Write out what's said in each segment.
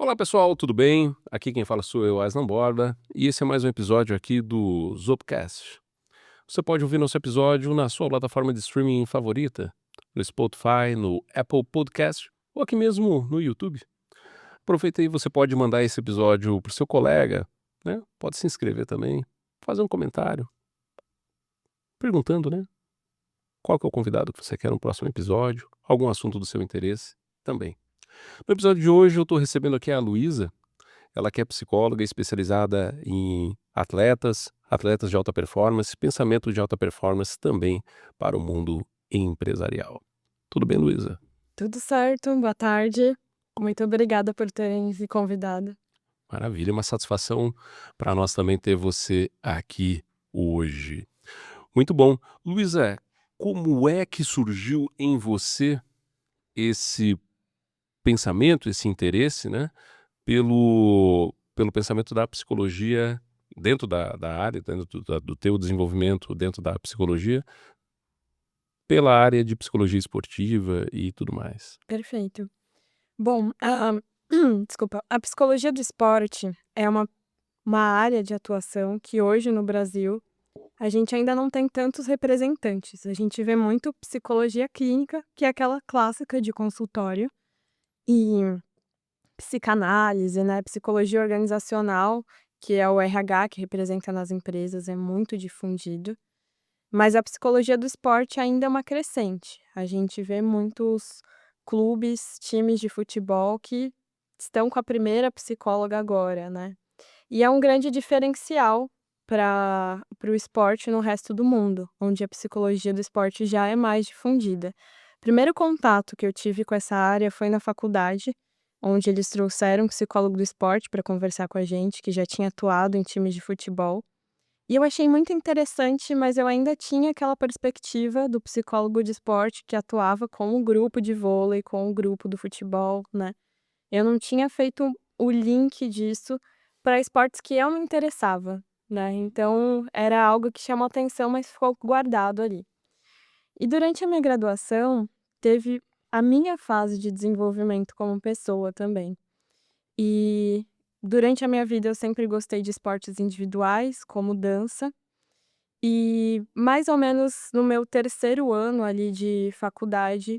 Olá pessoal, tudo bem? Aqui quem fala sou eu, Aslan Borba, e esse é mais um episódio aqui do Zopcast. Você pode ouvir nosso episódio na sua plataforma de streaming favorita, no Spotify, no Apple Podcast ou aqui mesmo no YouTube. Aproveita aí, você pode mandar esse episódio pro seu colega, né? Pode se inscrever também, fazer um comentário, perguntando, né? Qual que é o convidado que você quer no próximo episódio, algum assunto do seu interesse também. No episódio de hoje eu estou recebendo aqui a Luísa. Ela que é psicóloga especializada em atletas de alta performance, pensamento de alta performance também para o mundo empresarial. Tudo bem, Luísa? Tudo certo, boa tarde. Muito obrigada por terem me convidado. Maravilha, uma satisfação para nós também ter você aqui hoje. Muito bom. Luísa, como é que surgiu em você esse pensamento, esse interesse, né, pelo pensamento da psicologia dentro da área, dentro do teu desenvolvimento dentro da psicologia, pela área de psicologia esportiva e tudo mais? Perfeito. Bom, desculpa, a psicologia do esporte é uma área de atuação que hoje no Brasil a gente ainda não tem tantos representantes. A gente vê muito psicologia clínica, que é aquela clássica de consultório, e psicanálise, né, psicologia organizacional, que é o RH que representa nas empresas, é muito difundido. Mas a psicologia do esporte ainda é uma crescente. A gente vê muitos clubes, times de futebol que estão com a primeira psicóloga agora, né. E é um grande diferencial para o esporte no resto do mundo, onde a psicologia do esporte já é mais difundida. Primeiro contato que eu tive com essa área foi na faculdade, onde eles trouxeram um psicólogo do esporte para conversar com a gente, que já tinha atuado em times de futebol. E eu achei muito interessante, mas eu ainda tinha aquela perspectiva do psicólogo de esporte que atuava com o grupo de vôlei, com o grupo do futebol, né. Eu não tinha feito o link disso para esportes que eu me interessava, né, então era algo que chamou atenção, mas ficou guardado ali. E durante a minha graduação, teve a minha fase de desenvolvimento como pessoa também. E durante a minha vida eu sempre gostei de esportes individuais, como dança. E mais ou menos no meu terceiro ano ali de faculdade,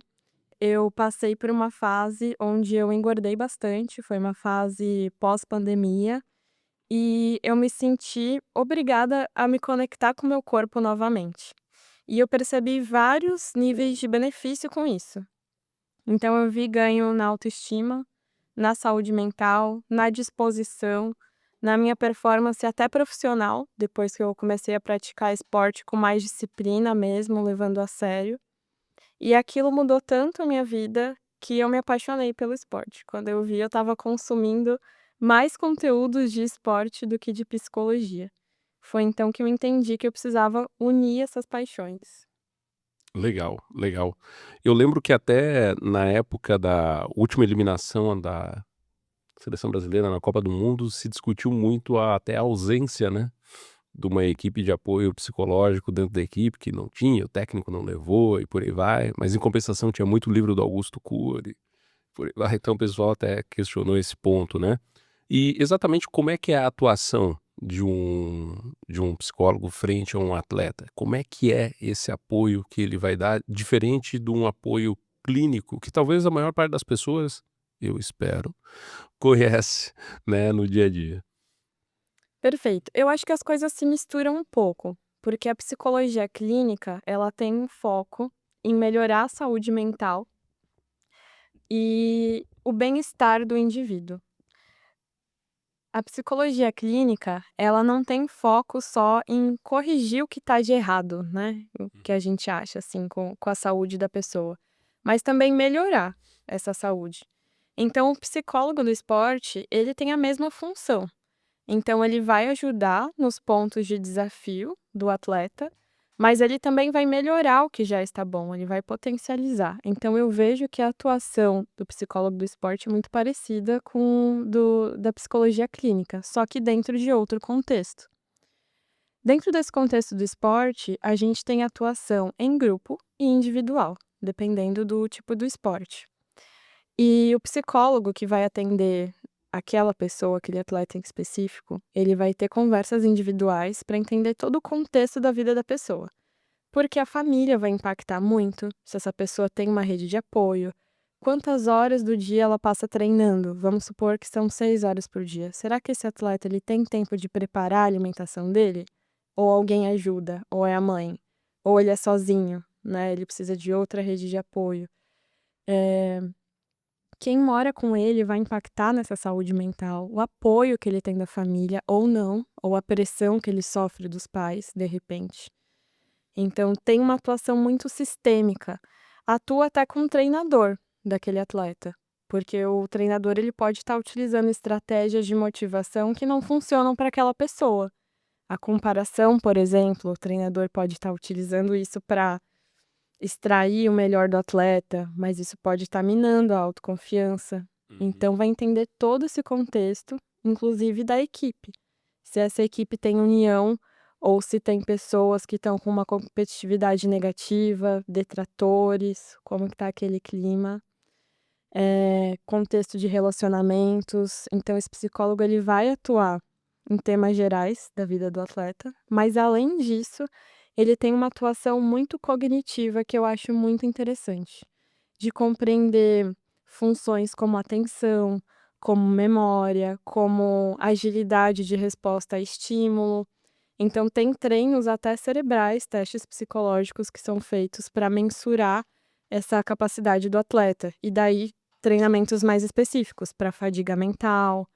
eu passei por uma fase onde eu engordei bastante, foi uma fase pós-pandemia, e eu me senti obrigada a me conectar com o meu corpo novamente. E eu percebi vários níveis de benefício com isso. Então eu vi ganho na autoestima, na saúde mental, na disposição, na minha performance até profissional, depois que eu comecei a praticar esporte com mais disciplina mesmo, levando a sério. E aquilo mudou tanto a minha vida que eu me apaixonei pelo esporte. Quando eu vi, eu estava consumindo mais conteúdos de esporte do que de psicologia. Foi então que eu entendi que eu precisava unir essas paixões. Legal, legal. Eu lembro que até na época da última eliminação da seleção brasileira na Copa do Mundo se discutiu muito até a ausência, né, de uma equipe de apoio psicológico dentro da equipe, que não tinha, o técnico não levou e por aí vai, mas em compensação tinha muito livro do Augusto Cury, por aí vai, então o pessoal até questionou esse ponto, né. E exatamente como é que é a atuação de um psicólogo frente a um atleta? Como é que é esse apoio que ele vai dar, diferente de um apoio clínico que talvez a maior parte das pessoas, eu espero, conhece, né, no dia a dia? Perfeito. Eu acho que as coisas se misturam um pouco, porque a psicologia clínica, ela tem um foco em melhorar a saúde mental e o bem-estar do indivíduo. A psicologia clínica, ela não tem foco só em corrigir o que está de errado, né, o que a gente acha, assim, com a saúde da pessoa, mas também melhorar essa saúde. Então o psicólogo do esporte, ele tem a mesma função. Então ele vai ajudar nos pontos de desafio do atleta, mas ele também vai melhorar o que já está bom, ele vai potencializar. Então eu vejo que a atuação do psicólogo do esporte é muito parecida com do da psicologia clínica, só que dentro de outro contexto. Dentro desse contexto do esporte, a gente tem atuação em grupo e individual, dependendo do tipo do esporte. E o psicólogo que vai atender aquela pessoa, aquele atleta em específico, ele vai ter conversas individuais para entender todo o contexto da vida da pessoa. Porque a família vai impactar muito, se essa pessoa tem uma rede de apoio, quantas horas do dia ela passa treinando. Vamos supor que são 6 horas por dia. Será que esse atleta ele tem tempo de preparar a alimentação dele? Ou alguém ajuda? Ou é a mãe? Ou ele é sozinho, né? Ele precisa de outra rede de apoio. Quem mora com ele vai impactar nessa saúde mental, o apoio que ele tem da família ou não, ou a pressão que ele sofre dos pais, de repente. Então tem uma atuação muito sistêmica. Atua até com o treinador daquele atleta, porque o treinador ele pode estar utilizando estratégias de motivação que não funcionam para aquela pessoa. A comparação, por exemplo, o treinador pode estar utilizando isso para extrair o melhor do atleta, mas isso pode estar minando a autoconfiança. Uhum. Então vai entender todo esse contexto, inclusive da equipe. Se essa equipe tem união ou se tem pessoas que estão com uma competitividade negativa, detratores, como que tá aquele clima, contexto de relacionamentos. Então esse psicólogo ele vai atuar em temas gerais da vida do atleta, mas além disso, ele tem uma atuação muito cognitiva que eu acho muito interessante, de compreender funções como atenção, como memória, como agilidade de resposta a estímulo. Então tem treinos até cerebrais, testes psicológicos que são feitos para mensurar essa capacidade do atleta. E daí treinamentos mais específicos para fadiga mental,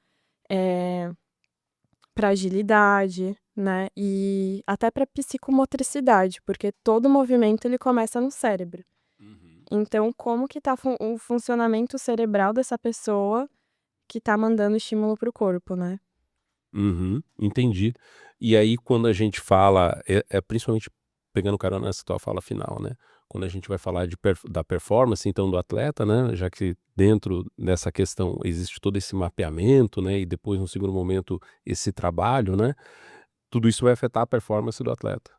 para agilidade, né, e até para psicomotricidade, porque todo movimento ele começa no cérebro. Uhum. Então como que tá o funcionamento cerebral dessa pessoa que tá mandando estímulo para o corpo, né. Uhum, entendi. E aí quando a gente fala, principalmente pegando carona nessa tua fala final, né, quando a gente vai falar da performance então do atleta, né, já que dentro dessa questão existe todo esse mapeamento, né, e depois no segundo momento esse trabalho, né, tudo isso vai afetar a performance do atleta,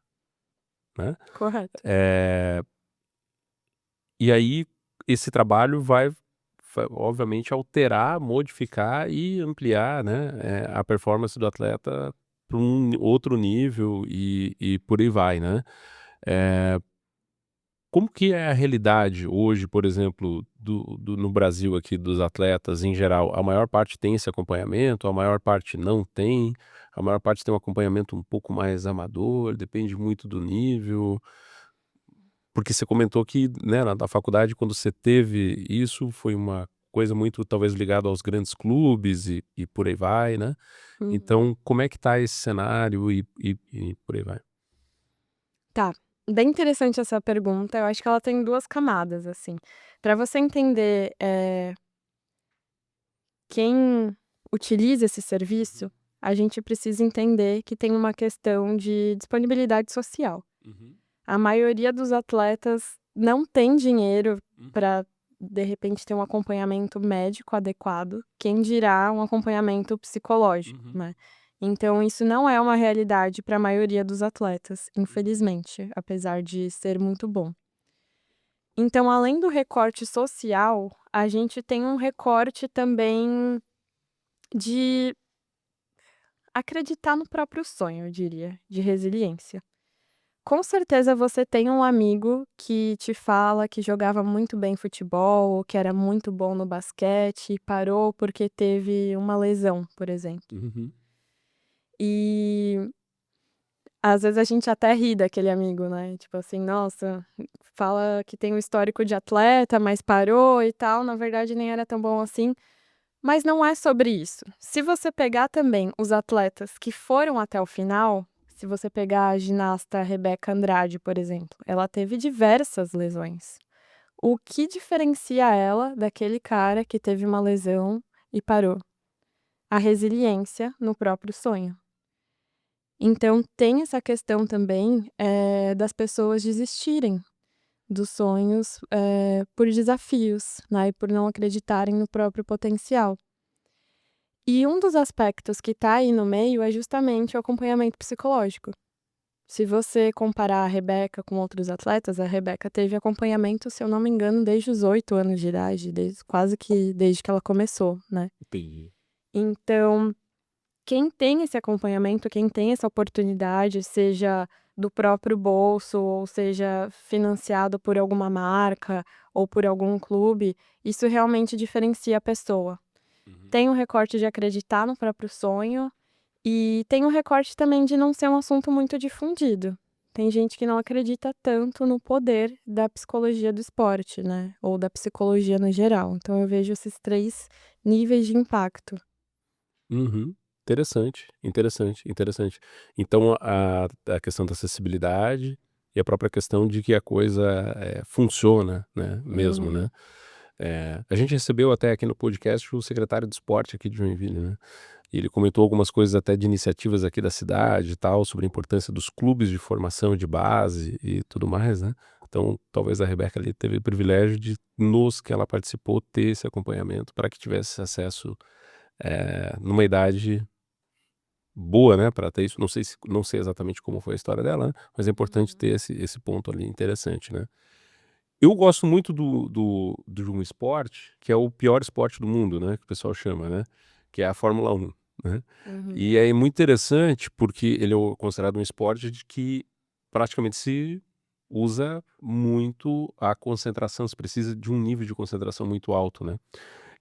né. Correto. Eh, e aí esse trabalho vai obviamente alterar, modificar e ampliar, né, a performance do atleta para um outro nível e por aí vai, né. Eh, como que é a realidade hoje, por exemplo, no Brasil aqui dos atletas em geral? A maior parte tem esse acompanhamento, a maior parte não tem, a maior parte tem um acompanhamento um pouco mais amador, depende muito do nível? Porque você comentou que, né, na faculdade quando você teve isso, foi uma coisa muito talvez ligada aos grandes clubes e por aí vai, né. Uhum. Então como é que tá esse cenário e por aí vai? Tá, bem interessante essa pergunta, eu acho que ela tem 2 camadas, assim. Para você entender, quem utiliza esse Uhum, serviço, a gente precisa entender que tem uma questão de disponibilidade social. uhum, A maioria dos atletas não tem dinheiro uhum, para, de repente, ter um acompanhamento médico adequado, quem dirá um acompanhamento psicológico, uhum, né. Então isso não é uma realidade para a maioria dos atletas, uhum, infelizmente, apesar de ser muito bom. Então, além do recorte social, a gente tem um recorte também de acreditar no próprio sonho, eu diria, de resiliência. Com certeza você tem um amigo que te fala que jogava muito bem futebol ou que era muito bom no basquete e parou porque teve uma lesão, por exemplo. uhum, E às vezes a gente até ri daquele amigo, né? Tipo assim, nossa, fala que tem um histórico de atleta, mas parou e tal. Na verdade, nem era tão bom assim. Mas não é sobre isso. Se você pegar também os atletas que foram até o final, se você pegar a ginasta Rebeca Andrade, por exemplo, ela teve diversas lesões. O que diferencia ela daquele cara que teve uma lesão e parou? A resiliência no próprio sonho. Então tem essa questão também, das pessoas desistirem dos sonhos, por desafios, né, e por não acreditarem no próprio potencial. E um dos aspectos que está aí no meio é justamente o acompanhamento psicológico. Se você comparar a Rebeca com outros atletas, a Rebeca teve acompanhamento, se eu não me engano, desde os 8 anos de idade, desde quase que desde que ela começou, né. entendi. Então, quem tem esse acompanhamento, quem tem essa oportunidade, seja do próprio bolso ou seja financiado por alguma marca ou por algum clube, isso realmente diferencia a pessoa. Uhum. Tem o recorte de acreditar no próprio sonho e tem o recorte também de não ser um assunto muito difundido. Tem gente que não acredita tanto no poder da psicologia do esporte, né, ou da psicologia no geral. Então eu vejo esses 3 níveis de impacto. Uhum. Interessante, interessante, interessante. Então a questão da acessibilidade e a própria questão de que a coisa, funciona, né, mesmo, Uhum. né. A gente recebeu até aqui no podcast o secretário de esporte aqui de Joinville, né, e ele comentou algumas coisas até de iniciativas aqui da cidade e tal, sobre a importância dos clubes de formação de base e tudo mais, né. Então talvez a Rebeca ali teve o privilégio de, nos que ela participou, ter esse acompanhamento para que tivesse acesso, numa idade boa, né, para ter isso. Não sei exatamente como foi a história dela, né, mas é importante Uhum. ter esse ponto ali interessante, né. Eu gosto muito de um esporte que é o pior esporte do mundo, né, que o pessoal chama, né, que é a Fórmula 1, né. Uhum. E é muito interessante porque ele é o considerado um esporte de que praticamente se usa muito a concentração, se precisa de um nível de concentração muito alto, né.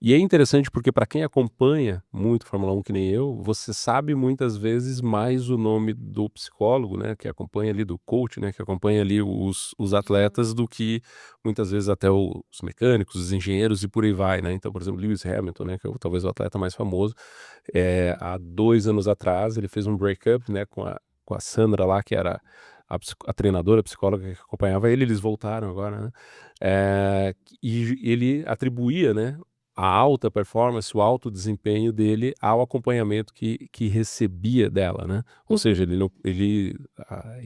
E é interessante porque para quem acompanha muito Fórmula 1 que nem eu, você sabe muitas vezes mais o nome do psicólogo, né, que acompanha ali, do coach, né, que acompanha ali os Uhum. atletas, do que muitas vezes até os mecânicos, os engenheiros e por aí vai, né. Então, por exemplo, Lewis Hamilton, né, que é talvez o atleta mais famoso, há 2 anos atrás ele fez um breakup, né, com a Sandra lá, que era a treinadora, a psicóloga que acompanhava ele, eles voltaram agora, né. E ele atribuía, né, a alta performance, o alto desempenho dele ao acompanhamento que recebia dela, né. Ou seja, Uhum. ele não ele,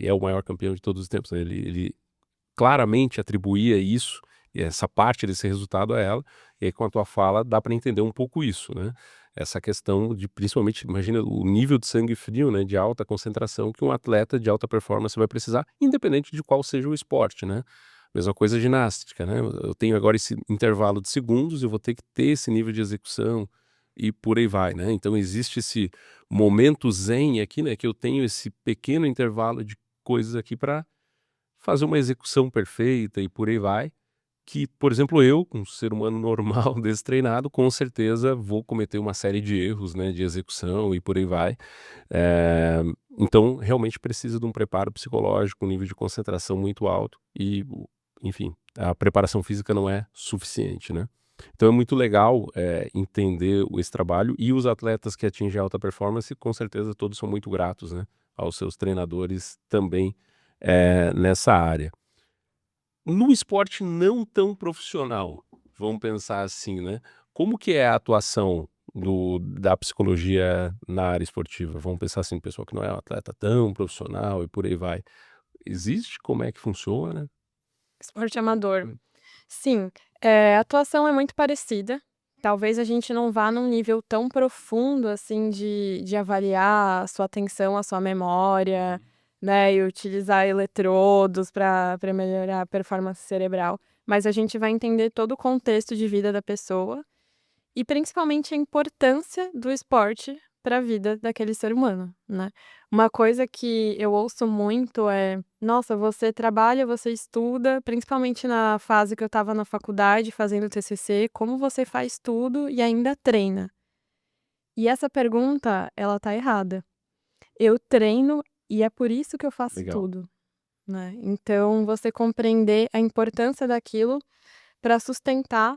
é o maior campeão de todos os tempos, né, ele claramente atribuía isso, e essa parte desse resultado a ela, e aí com a tua fala dá para entender um pouco isso, né. Essa questão de, principalmente, imagina o nível de sangue frio, né, de alta concentração que um atleta de alta performance vai precisar, independente de qual seja o esporte, né. Mesma coisa a ginástica, né, eu tenho agora esse intervalo de segundos, eu vou ter que ter esse nível de execução e por aí vai, né. Então existe esse momento zen aqui, né, que eu tenho esse pequeno intervalo de coisas aqui para fazer uma execução perfeita e por aí vai, que, por exemplo, eu, um ser humano normal, destreinado, com certeza vou cometer uma série de erros, né, de execução e por aí vai. Eh, então realmente precisa de um preparo psicológico, um nível de concentração muito alto e enfim, a preparação física não é suficiente, né. Então é muito legal, entender esse trabalho, e os atletas que atingem alta performance, com certeza todos são muito gratos, né, aos seus treinadores também, nessa área. No esporte não tão profissional, vamos pensar assim, né, como que é a atuação da psicologia na área esportiva? Vamos pensar assim, pessoal que não é um atleta tão profissional e por aí vai. Existe? Como é que funciona? Esporte amador. Hum. Sim, a atuação é muito parecida. Talvez a gente não vá num nível tão profundo, assim, de avaliar a sua atenção, a sua memória, Uhum. né, e utilizar eletrodos para melhorar a performance cerebral, mas a gente vai entender todo o contexto de vida da pessoa e principalmente a importância do esporte para a vida daquele ser humano, né. Uma coisa que eu ouço muito é: "Nossa, você trabalha, você estuda", principalmente na fase que eu estava na faculdade fazendo TCC, "como você faz tudo e ainda treina?". E essa pergunta, ela tá errada. Eu treino e é por isso que eu faço Legal. tudo, né. Então você compreender a importância daquilo para sustentar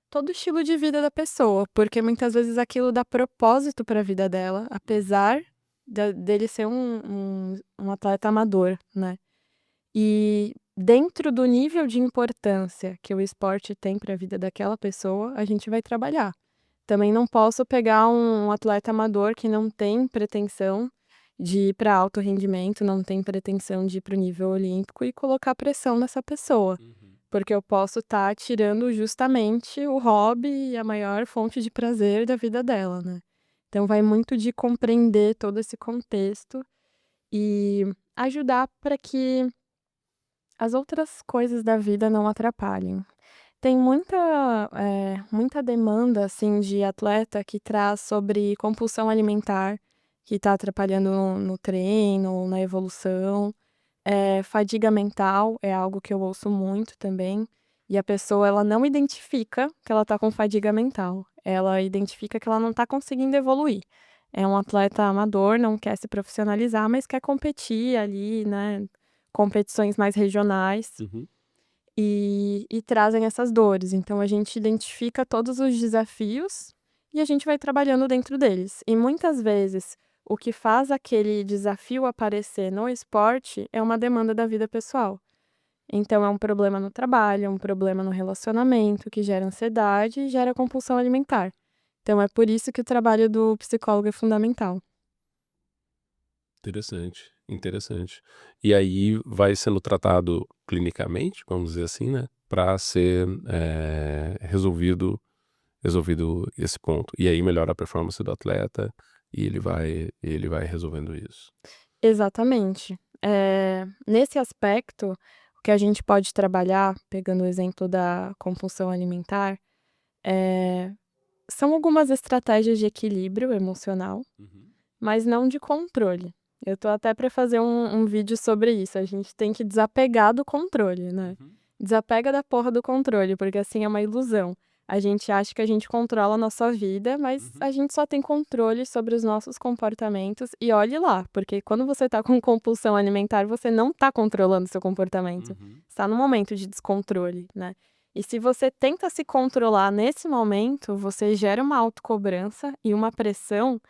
todo o estilo de vida da pessoa, porque muitas vezes aquilo dá propósito para a vida dela, apesar dele ser um atleta amador, né. E dentro do nível de importância que o esporte tem para a vida daquela pessoa, a gente vai trabalhar. Também não posso pegar um atleta amador que não tem pretensão de ir para alto rendimento, não tem pretensão de ir para o nível olímpico e colocar pressão nessa pessoa. Uhum. Porque eu posso estar tirando justamente o hobby e a maior fonte de prazer da vida dela, né. Então vai muito de compreender todo esse contexto e ajudar para que as outras coisas da vida não atrapalhem. Tem muita demanda, assim, de atleta que traz sobre compulsão alimentar, que está atrapalhando no treino, na evolução. Fadiga mental é algo que eu ouço muito também, e a pessoa ela não identifica que ela está com fadiga mental, ela identifica que ela não está conseguindo evoluir. É um atleta amador, não quer se profissionalizar, mas quer competir ali, né, competições mais regionais. Uhum. E trazem essas dores. Então a gente identifica todos os desafios e a gente vai trabalhando dentro deles. E muitas vezes o que faz aquele desafio aparecer no esporte é uma demanda da vida pessoal. Então é um problema no trabalho, é um problema no relacionamento que gera ansiedade e gera compulsão alimentar. Então é por isso que o trabalho do psicólogo é fundamental. Interessante, interessante. E aí vai sendo tratado clinicamente, vamos dizer assim, né, para ser, resolvido esse ponto. E aí melhora a performance do atleta e ele vai resolvendo isso. Exatamente. Nesse aspecto, o que a gente pode trabalhar, pegando o exemplo da compulsão alimentar, eh, são algumas estratégias de equilíbrio emocional, Uhum, mas não de controle. Eu tô até para fazer um vídeo sobre isso, a gente tem que desapegar do controle, né. uhum, Desapega da porra do controle, porque assim é uma ilusão. A gente acha que a gente controla a nossa vida, mas uhum, a gente só tem controle sobre os nossos comportamentos e olhe lá, porque quando você tá com compulsão alimentar, você não tá controlando seu comportamento, uhum. está no momento de descontrole, né. E se você tenta se controlar nesse momento, você gera uma autocobrança e uma pressão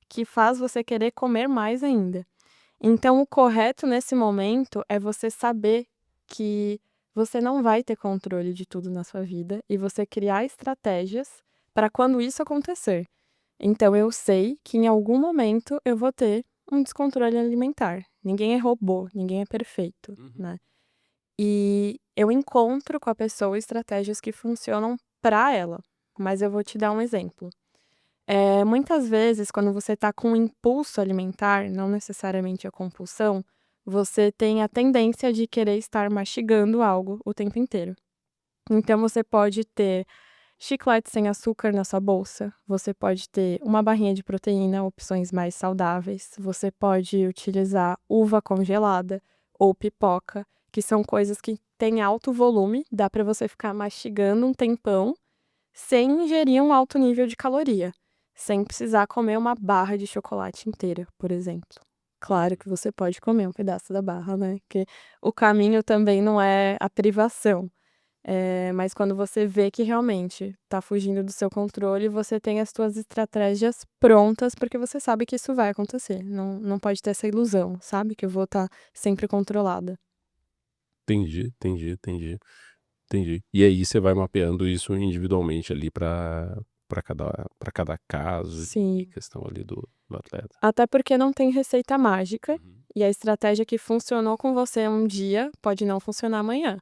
que faz você querer comer mais ainda. Então o correto nesse momento é você saber que você não vai ter controle de tudo na sua vida e você criar estratégias para quando isso acontecer. Então eu sei que em algum momento eu vou ter um descontrole alimentar. Ninguém é robô, ninguém é perfeito, Uhum. né. E eu encontro com a pessoa estratégias que funcionam para ela, mas eu vou te dar um exemplo. Muitas vezes, quando você está com um impulso alimentar, não necessariamente a compulsão, você tem a tendência de querer estar mastigando algo o tempo inteiro. Então você pode ter chiclete sem açúcar na sua bolsa, você pode ter uma barrinha de proteína, opções mais saudáveis, você pode utilizar uva congelada ou pipoca, que são coisas que têm alto volume, dá para você ficar mastigando um tempão sem ingerir um alto nível de caloria, sem precisar comer uma barra de chocolate inteira, por exemplo. Claro Uhum. que você pode comer um pedaço da barra, né, que o caminho também não é a privação. Mas quando você vê que realmente tá fugindo do seu controle, você tem as suas estratégias prontas, porque você sabe que isso vai acontecer, não pode ter essa ilusão, sabe, que eu vou estar sempre controlada. Entendi, entendi, entendi, entendi. E aí você vai mapeando isso individualmente ali para cada caso e Sim. questão ali do atleta. Até porque não tem receita mágica, Uhum. e a estratégia que funcionou com você um dia pode não funcionar amanhã,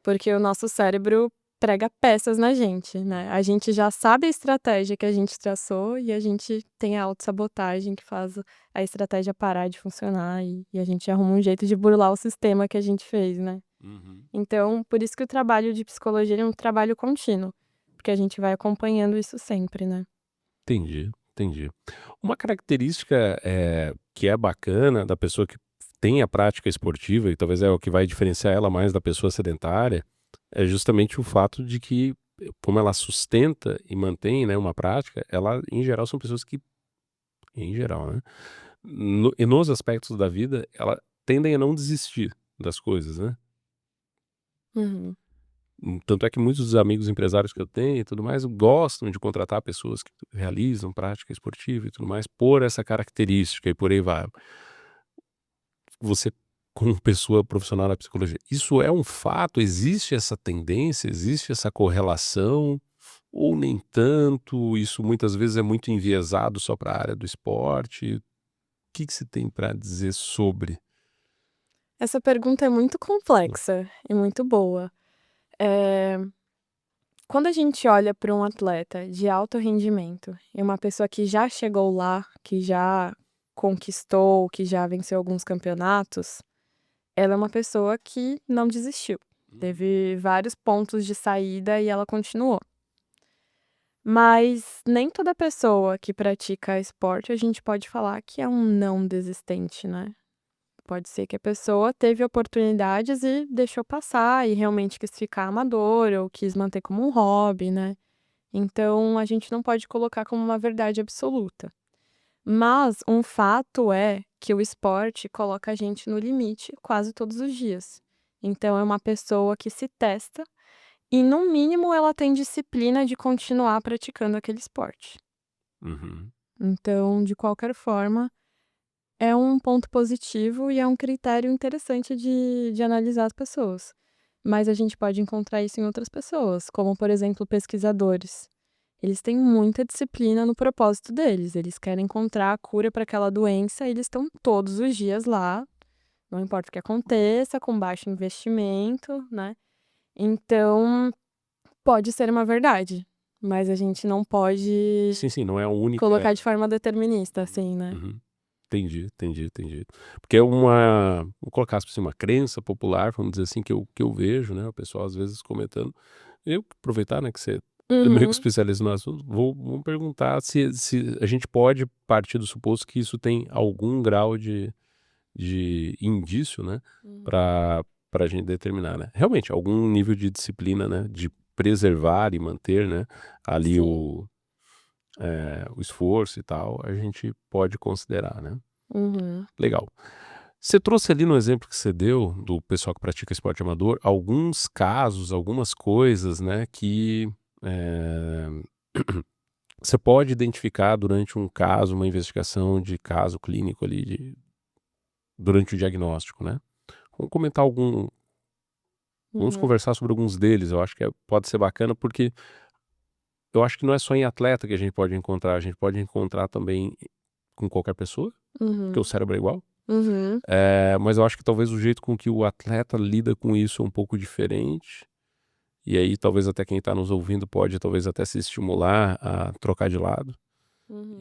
porque o nosso cérebro prega peças na gente, né. A gente já sabe a estratégia que a gente traçou e a gente tem a autossabotagem que faz a estratégia parar de funcionar e a gente arruma um jeito de burlar o sistema que a gente fez, né. Uhum. Então, por isso que o trabalho de psicologia ele é um trabalho contínuo, porque a gente vai acompanhando isso sempre, né. Entendi, entendi. Uma característica, que é bacana da pessoa que tem a prática esportiva e talvez é o que vai diferenciar ela mais da pessoa sedentária, é justamente o fato de que, como ela sustenta e mantém, né, uma prática, ela em geral são pessoas que em geral, né, e nos aspectos da vida, ela tendem a não desistir das coisas, né. Uhum. Tanto é que muitos dos amigos empresários que eu tenho e tudo mais, gostam de contratar pessoas que realizam prática esportiva e tudo mais, por essa característica e por aí vai. Você, como pessoa profissional da psicologia, isso é um fato? Existe essa tendência? Existe essa correlação? Ou nem tanto? Isso muitas vezes é muito enviesado só para a área do esporte? O que que você tem para dizer sobre? Essa pergunta é muito complexa e muito boa. Eh, Quando a gente olha para um atleta de alto rendimento e uma pessoa que já chegou lá, que já conquistou, que já venceu alguns campeonatos, ela é uma pessoa que não desistiu. Teve vários pontos de saída e ela continuou. Mas nem toda pessoa que pratica esporte a gente pode falar que é um não desistente, né. Pode ser que a pessoa teve oportunidades e deixou passar e realmente quis ficar amador ou quis manter como um hobby, né. Então a gente não pode colocar como uma verdade absoluta. Mas um fato é que o esporte coloca a gente no limite quase todos os dias. Então é uma pessoa que se testa e, no mínimo, ela tem disciplina de continuar praticando aquele esporte. Uhum. Então, de qualquer forma, é um ponto positivo e é um critério interessante de analisar as pessoas. Mas a gente pode encontrar isso em outras pessoas, como, por exemplo, pesquisadores. Eles têm muita disciplina no propósito deles, eles querem encontrar a cura para aquela doença e eles estão todos os dias lá, não importa o que aconteça, com baixo investimento, né. Então, pode ser uma verdade, mas a gente não pode Sim, sim, não é a única. colocar de forma determinista, assim, né. Uhum. Entendi, entendi, entendi. Porque é uma, vou colocar assim, uma crença popular, vamos dizer assim, que eu vejo, né, o pessoal às vezes comentando. Eu aproveitar, né, que você é meio que Uhum, especialista no assunto, vou perguntar se a gente pode partir do suposto que isso tem algum grau de indício, né, uhum. para a gente determinar, né. Realmente, algum nível de disciplina, né, de preservar e manter, né, ali Sim. o esforço e tal, a gente pode considerar, né. Uhum, Legal. Você trouxe ali no exemplo que você deu, do pessoal que pratica esporte amador, alguns casos, algumas coisas, né, que, eh, você pode identificar durante um caso, uma investigação de caso clínico ali durante o diagnóstico, né. Vamos comentar vamos uhum, conversar sobre alguns deles, eu acho que pode ser bacana, porque eu acho que não é só em atleta que a gente pode encontrar também com qualquer pessoa, porque o uhum, cérebro é igual. uhum, Mas eu acho que talvez o jeito com que o atleta lida com isso é um pouco diferente, e aí talvez até quem está nos ouvindo pode talvez até se estimular a trocar de lado,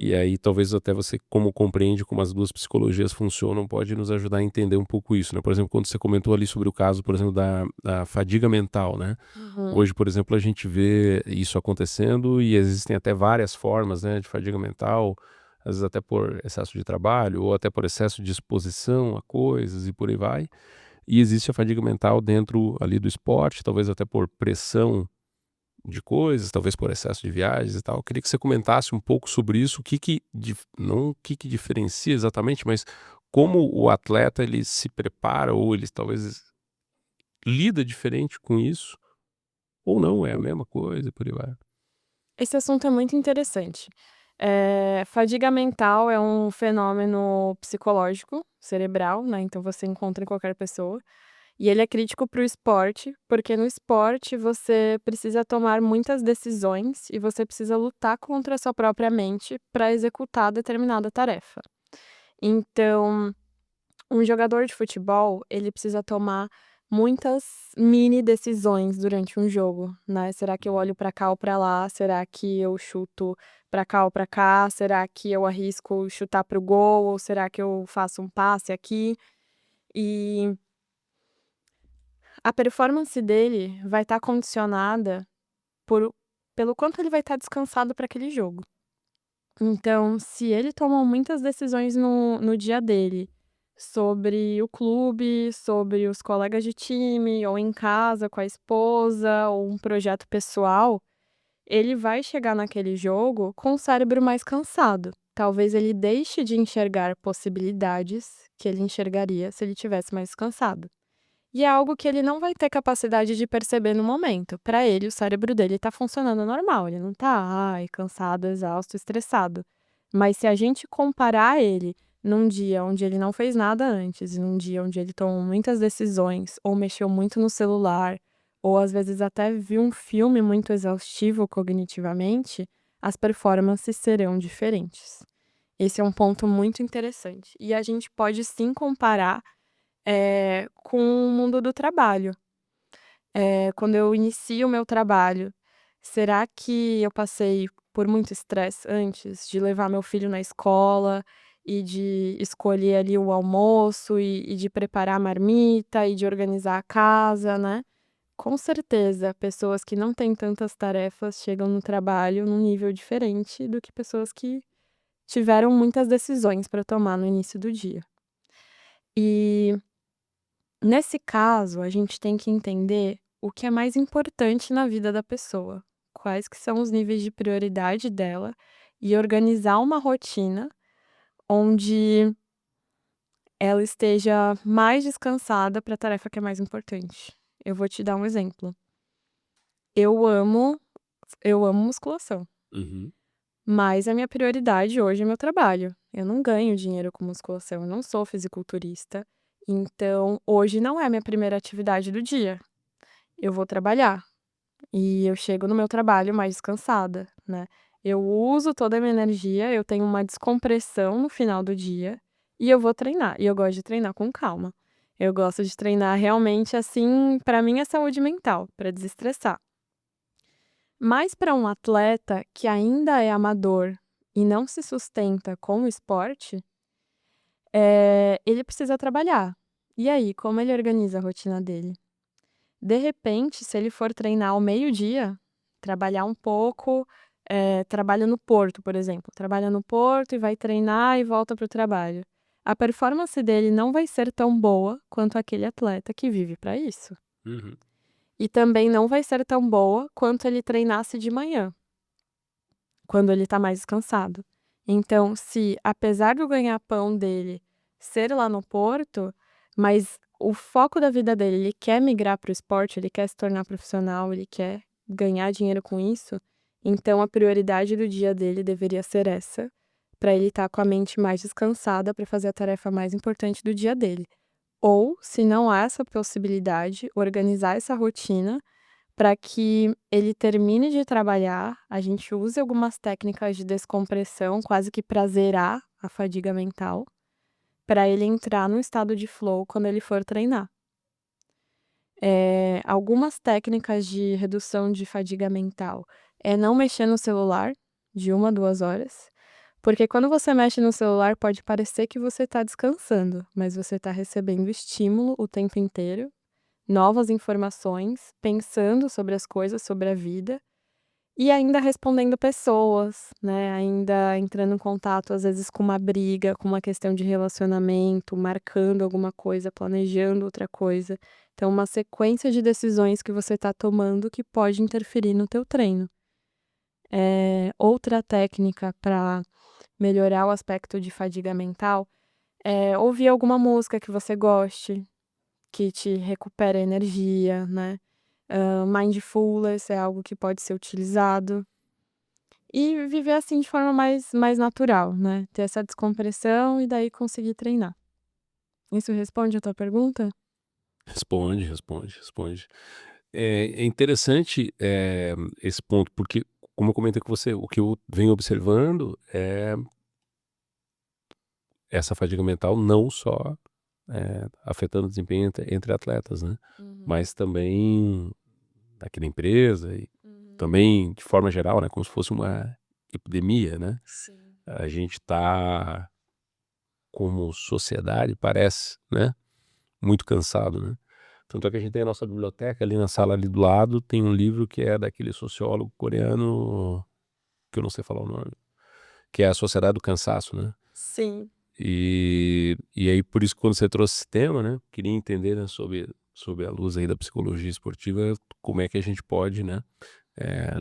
e uhum, aí talvez até você, como compreende como as 2 psicologias funcionam, pode nos ajudar a entender um pouco isso, né. Por exemplo, quando você comentou ali sobre o caso, por exemplo, da fadiga mental, né. uhum. Hoje, por exemplo, a gente vê isso acontecendo e existem até várias formas, né, de fadiga mental, às vezes até por excesso de trabalho ou até por excesso de exposição a coisas e por aí vai. E existe a fadiga mental dentro ali do esporte, talvez até por pressão de coisas, talvez por excesso de viagens e tal. Eu queria que você comentasse um pouco sobre isso, o que que não o que que diferencia exatamente, mas como o atleta ele se prepara ou ele talvez lida diferente com isso, ou não, é a mesma coisa e por aí vai. Esse assunto é muito interessante. Fadiga mental é um fenômeno psicológico, cerebral, né, então você encontra em qualquer pessoa, e ele é crítico para o esporte, porque no esporte você precisa tomar muitas decisões e você precisa lutar contra a sua própria mente para executar determinada tarefa. Então, um jogador de futebol, ele precisa tomar muitas mini decisões durante um jogo, né. Será que eu olho pra cá ou pra lá? Será que eu chuto pra cá ou pra cá? Será que eu arrisco chutar para o gol ou será que eu faço um passe aqui? E a performance dele vai estar condicionada por pelo quanto ele vai estar descansado para aquele jogo. Então, se ele tomou muitas decisões no dia dele, sobre o clube, sobre os colegas de time, ou em casa com a esposa, ou um projeto pessoal, ele vai chegar naquele jogo com o cérebro mais cansado. Talvez ele deixe de enxergar possibilidades que ele enxergaria se ele tivesse mais cansado. E é algo que ele não vai ter capacidade de perceber no momento. Para ele, o cérebro dele está funcionando normal, ele não tá, ai, cansado, exausto, estressado. Mas se a gente comparar ele num dia onde ele não fez nada antes e num dia onde ele tomou muitas decisões, ou mexeu muito no celular, ou às vezes até viu um filme muito exaustivo cognitivamente, as performances serão diferentes. Esse é um ponto muito interessante. E a gente pode sim comparar com o mundo do trabalho. Quando eu inicio o meu trabalho, será que eu passei por muito estresse antes de levar meu filho na escola e de escolher ali o almoço e de preparar a marmita e de organizar a casa, né. Com certeza, pessoas que não têm tantas tarefas chegam no trabalho num nível diferente do que pessoas que tiveram muitas decisões para tomar no início do dia. E nesse caso, a gente tem que entender o que é mais importante na vida da pessoa, quais que são os níveis de prioridade dela e organizar uma rotina onde ela esteja mais descansada para a tarefa que é mais importante. Eu vou te dar um exemplo. Eu amo eu amo musculação, Uhum. mas a minha prioridade hoje é meu trabalho. Eu não ganho dinheiro com musculação, eu não sou fisiculturista, então hoje não é a minha primeira atividade do dia. Eu vou trabalhar e eu chego no meu trabalho mais descansada, né. Eu uso toda a minha energia, eu tenho uma descompressão no final do dia e eu vou treinar. E eu gosto de treinar com calma. Eu gosto de treinar realmente, assim, pra mim é saúde mental, pra desestressar. Mas para um atleta que ainda é amador e não se sustenta com o esporte, ele precisa trabalhar. E aí, como ele organiza a rotina dele? De repente, se ele for treinar ao meio-dia, trabalhar um pouco, trabalha no porto, por exemplo, trabalha no porto e vai treinar e volta para o trabalho. A performance dele não vai ser tão boa quanto aquele atleta que vive para isso. Uhum. E também não vai ser tão boa quanto ele treinasse de manhã, quando ele está mais descansado. Então, se apesar do ganha-pão dele ser lá no porto, mas o foco da vida dele, ele quer migrar para o esporte, ele quer se tornar profissional, ele quer ganhar dinheiro com isso, então a prioridade do dia dele deveria ser essa, para ele estar com a mente mais descansada para fazer a tarefa mais importante do dia dele. Ou, se não há essa possibilidade, organizar essa rotina para que ele termine de trabalhar, a gente use algumas técnicas de descompressão, quase que pra zerar a fadiga mental, para ele entrar no estado de flow quando ele for treinar. Algumas técnicas de redução de fadiga mental é não mexer no celular de 1 a 2 horas, porque quando você mexe no celular pode parecer que você está descansando, mas você está recebendo estímulo o tempo inteiro, novas informações, pensando sobre as coisas, sobre a vida, e ainda respondendo pessoas, né, ainda entrando em contato, às vezes, com uma briga, com uma questão de relacionamento, marcando alguma coisa, planejando outra coisa. Então uma sequência de decisões que você está tomando que pode interferir no teu treino. Outra técnica para melhorar o aspecto de fadiga mental é ouvir alguma música que você goste, que te recupera energia, né. Mindfulness é algo que pode ser utilizado. E viver, assim, de forma mais natural, né, ter essa descompressão e daí conseguir treinar. Isso responde a tua pergunta? Responde, responde, responde. É interessante, esse ponto, porque, como eu comentei com você, o que eu venho observando é essa fadiga mental não só, afetando o desempenho entre atletas, né, Uhum, mas também aqui na empresa e uhum. também de forma geral, né, como se fosse uma epidemia, né. Sim. A gente está, como sociedade, parece, né, muito cansado, né. Tanto é que a gente tem a nossa biblioteca ali na sala ali do lado, tem um livro que é daquele sociólogo coreano, que eu não sei falar o nome, que é A Sociedade do Cansaço, né. Sim. E aí por isso que quando você trouxe esse tema, né, queria entender, né, sobre a luz aí da psicologia esportiva, como é que a gente pode, né,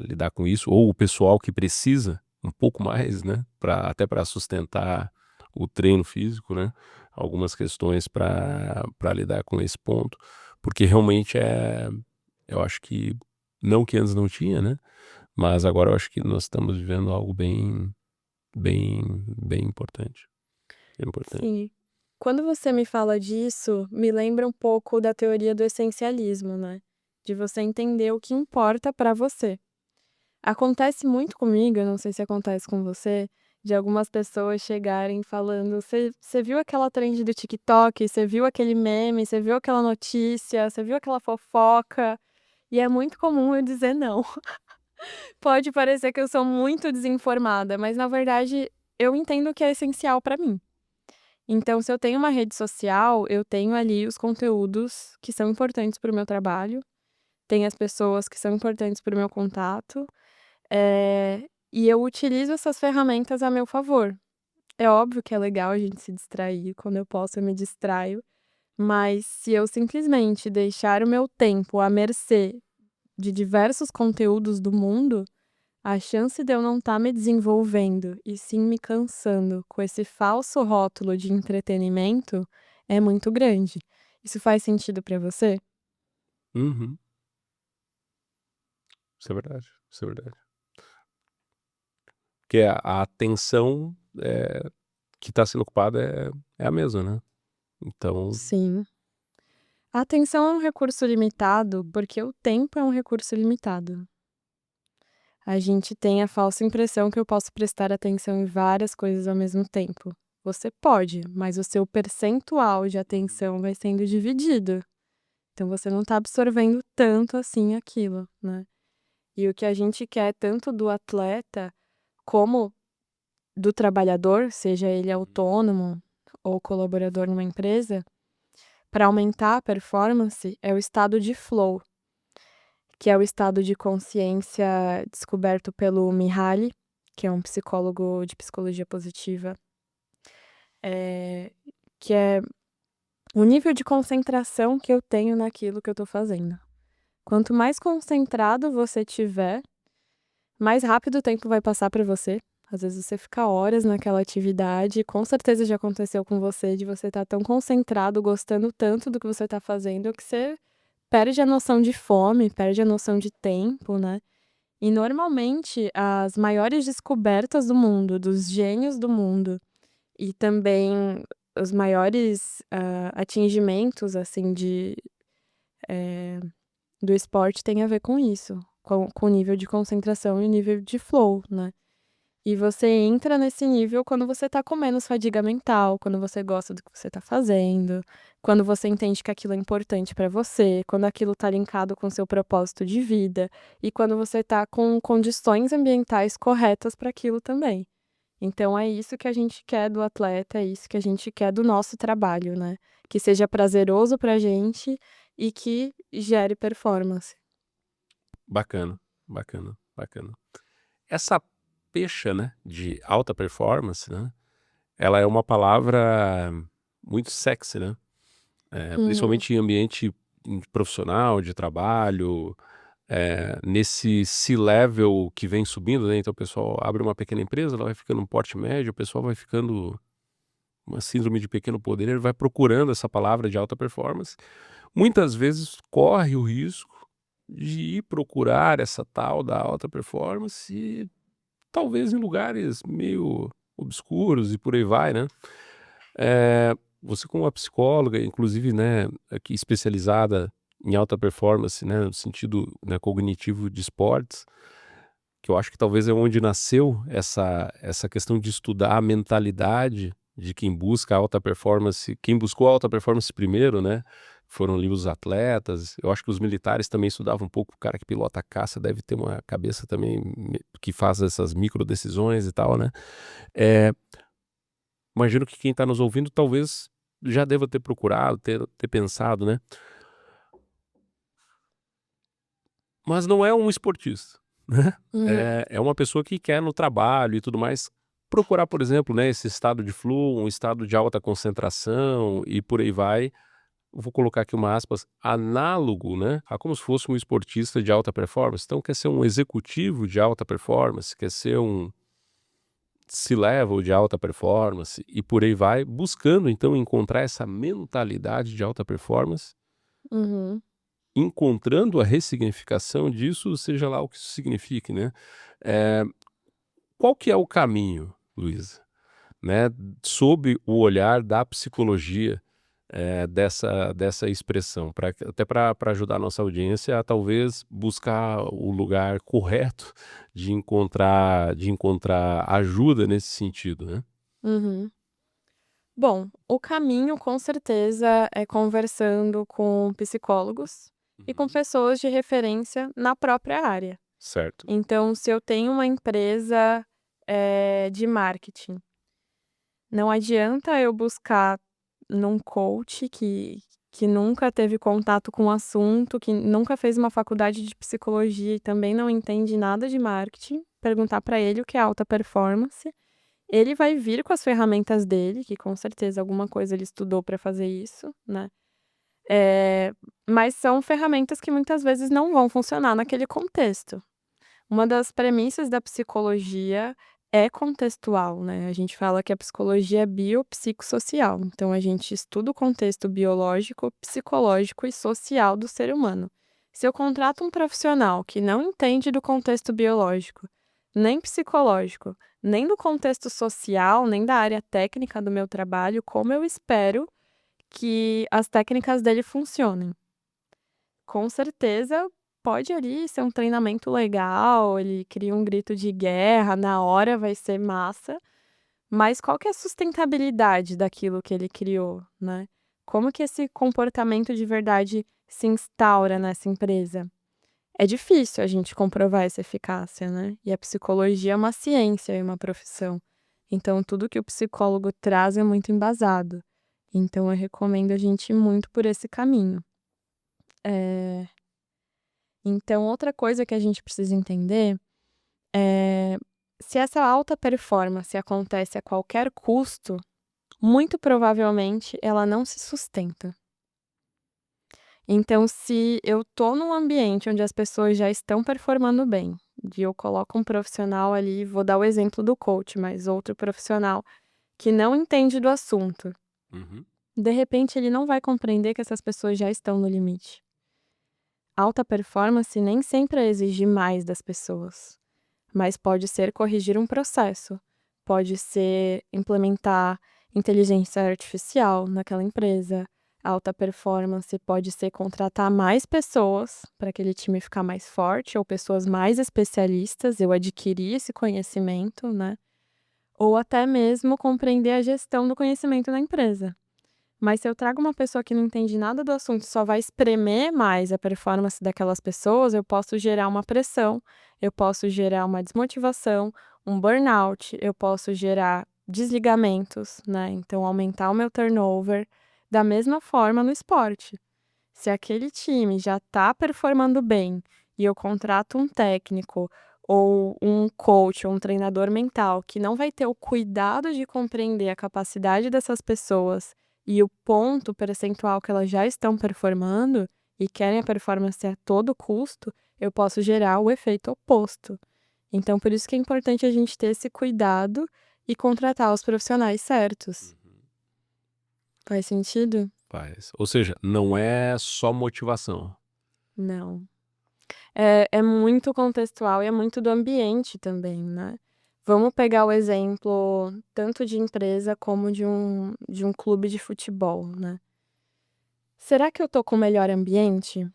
lidar com isso, ou o pessoal que precisa um pouco mais, né, até para sustentar o treino físico, né, algumas questões para lidar com esse ponto, porque realmente eu acho que não que antes não tinha, né, mas agora eu acho que nós estamos vivendo algo bem importante, bem importante. Sim. Quando você me fala disso, me lembra um pouco da teoria do essencialismo, né, de você entender o que importa pra você. Acontece muito comigo, eu não sei se acontece com você, de algumas pessoas chegarem falando: "Você viu aquela trend do TikTok? Você viu aquele meme? Você viu aquela notícia? Você viu aquela fofoca?" E é muito comum eu dizer não. Pode parecer que eu sou muito desinformada, mas na verdade eu entendo que é essencial para mim. Então, se eu tenho uma rede social, eu tenho ali os conteúdos que são importantes para o meu trabalho, tem as pessoas que são importantes para o meu contato, e eu utilizo essas ferramentas a meu favor. É óbvio que é legal a gente se distrair, quando eu posso eu me distraio, mas se eu simplesmente deixar o meu tempo à mercê de diversos conteúdos do mundo, a chance de eu não estar me desenvolvendo e sim me cansando com esse falso rótulo de entretenimento é muito grande. Isso faz sentido pra você? Uhum. Isso é verdade, isso é verdade. Porque a atenção, que está sendo ocupada é a mesma, né. Então Sim. A atenção é um recurso limitado, porque o tempo é um recurso limitado. A gente tem a falsa impressão que eu posso prestar atenção em várias coisas ao mesmo tempo. Você pode, mas o seu percentual de atenção vai sendo dividido. Então você não está absorvendo tanto assim aquilo, né. E o que a gente quer tanto do atleta, como do trabalhador, seja ele Uhum. autônomo ou colaborador numa empresa, para aumentar a performance, é o estado de flow, que é o estado de consciência descoberto pelo Mihaly, que é um psicólogo de psicologia positiva, eh, que é o nível de concentração que eu tenho naquilo que eu estou fazendo. Quanto mais concentrado você tiver, mais rápido o tempo vai passar para você. Às vezes você fica horas naquela atividade, com certeza já aconteceu com você, de você estar tão concentrado, gostando tanto do que você está fazendo, que você perde a noção de fome, perde a noção de tempo, né. E normalmente as maiores descobertas do mundo, dos gênios do mundo, e também os maiores, atingimentos, assim, eh, do esporte têm a ver com isso, com o nível de concentração e o nível de flow, né. E você entra nesse nível quando você tá com menos fadiga mental, quando você gosta do que você tá fazendo, quando você entende que aquilo é importante pra você, quando aquilo tá linkado com o seu propósito de vida e quando você tá com condições ambientais corretas para aquilo também. Então é isso que a gente quer do atleta, é isso que a gente quer do nosso trabalho, né, que seja prazeroso pra gente e que gere performance. Bacana, bacana, bacana. Essa pecha, né, de alta performance, né, ela é uma palavra muito sexy, né, Uhum, principalmente em ambiente profissional, de trabalho, nesse C-level que vem subindo, né, então o pessoal abre uma pequena empresa, ela vai ficando um porte médio, o pessoal vai ficando uma síndrome de pequeno poder, ele vai procurando essa palavra de alta performance. Muitas vezes corre o risco de ir procurar essa tal da alta performance e talvez em lugares meio obscuros e por aí vai, né. Você como uma psicóloga, inclusive, né, aqui especializada em alta performance, né, no sentido, né, cognitivo de esportes, que eu acho que talvez é onde nasceu essa questão de estudar a mentalidade de quem busca alta performance, quem buscou a alta performance primeiro, né, foram ali os atletas. Eu acho que os militares também estudavam um pouco, o cara que pilota caça deve ter uma cabeça também que faz essas micro decisões e tal, né. Eh, Imagino que quem está nos ouvindo talvez já deva ter procurado, ter pensado, né, mas não é um esportista, né, uhum, é uma pessoa que quer no trabalho e tudo mais, procurar, por exemplo, né, esse estado de flow, um estado de alta concentração e por aí vai. Vou colocar aqui uma aspas, análogo, né, a como se fosse um esportista de alta performance. Então quer ser um executivo de alta performance, quer ser um C-level de alta performance e por aí vai, buscando então encontrar essa mentalidade de alta performance, uhum. encontrando a ressignificação disso, seja lá o que isso signifique, né. Eh, Qual que é o caminho, Luísa, né, sob o olhar da psicologia, dessa expressão, pra até para ajudar a nossa audiência a talvez buscar o lugar correto de encontrar ajuda nesse sentido, né? Uhum. Bom, o caminho com certeza é conversando com psicólogos e com Uhum. pessoas de referência na própria área. Certo. Então, se eu tenho uma empresa, de marketing, não adianta eu buscar num coach que nunca teve contato com o assunto, que nunca fez uma faculdade de psicologia e também não entende nada de marketing, perguntar para ele o que é alta performance. Ele vai vir com as ferramentas dele, que com certeza alguma coisa ele estudou para fazer isso, né? Mas são ferramentas que muitas vezes não vão funcionar naquele contexto. Uma das premissas da psicologia é contextual, né? A gente fala que a psicologia é biopsicossocial. Então, a gente estuda o contexto biológico, psicológico e social do ser humano. Se eu contrato um profissional que não entende do contexto biológico, nem psicológico, nem do contexto social, nem da área técnica do meu trabalho, como eu espero que as técnicas dele funcionem? Com certeza pode ali ser um treinamento legal, ele cria um grito de guerra, na hora vai ser massa, mas qual que é a sustentabilidade daquilo que ele criou, né? Como que esse comportamento de verdade se instaura nessa empresa? É difícil a gente comprovar essa eficácia, né? E a psicologia é uma ciência e uma profissão. Então, tudo que o psicólogo traz é muito embasado. Então, eu recomendo a gente ir muito por esse caminho. Eh, Então, outra coisa que a gente precisa entender é se essa alta performance acontece a qualquer custo, muito provavelmente ela não se sustenta. Então, se eu tô num ambiente onde as pessoas já estão performando bem, e eu coloco um profissional ali, vou dar o exemplo do coach, mas outro profissional que não entende do assunto, Uhum. de repente ele não vai compreender que essas pessoas já estão no limite. Alta performance nem sempre é exigir mais das pessoas, mas pode ser corrigir um processo, pode ser implementar inteligência artificial naquela empresa. Alta performance pode ser contratar mais pessoas para aquele time ficar mais forte ou pessoas mais especialistas, eu adquirir esse conhecimento, né? Ou até mesmo compreender a gestão do conhecimento na empresa. Mas se eu trago uma pessoa que não entende nada do assunto e só vai espremer mais a performance daquelas pessoas, eu posso gerar uma pressão, eu posso gerar uma desmotivação, um burnout, eu posso gerar desligamentos, né? Então, aumentar o meu turnover. Da mesma forma no esporte. Se aquele time já está performando bem e eu contrato um técnico ou um coach ou um treinador mental que não vai ter o cuidado de compreender a capacidade dessas pessoas e o ponto percentual que elas já estão performando e querem a performance a todo custo, eu posso gerar o efeito oposto. Então, por isso que é importante a gente ter esse cuidado e contratar os profissionais certos. Faz sentido? Faz. Ou seja, não é só motivação. Não. É muito contextual e é muito do ambiente também, né. Vamos pegar o exemplo tanto de empresa como de um clube de futebol, né. Será que eu tô com o melhor ambiente?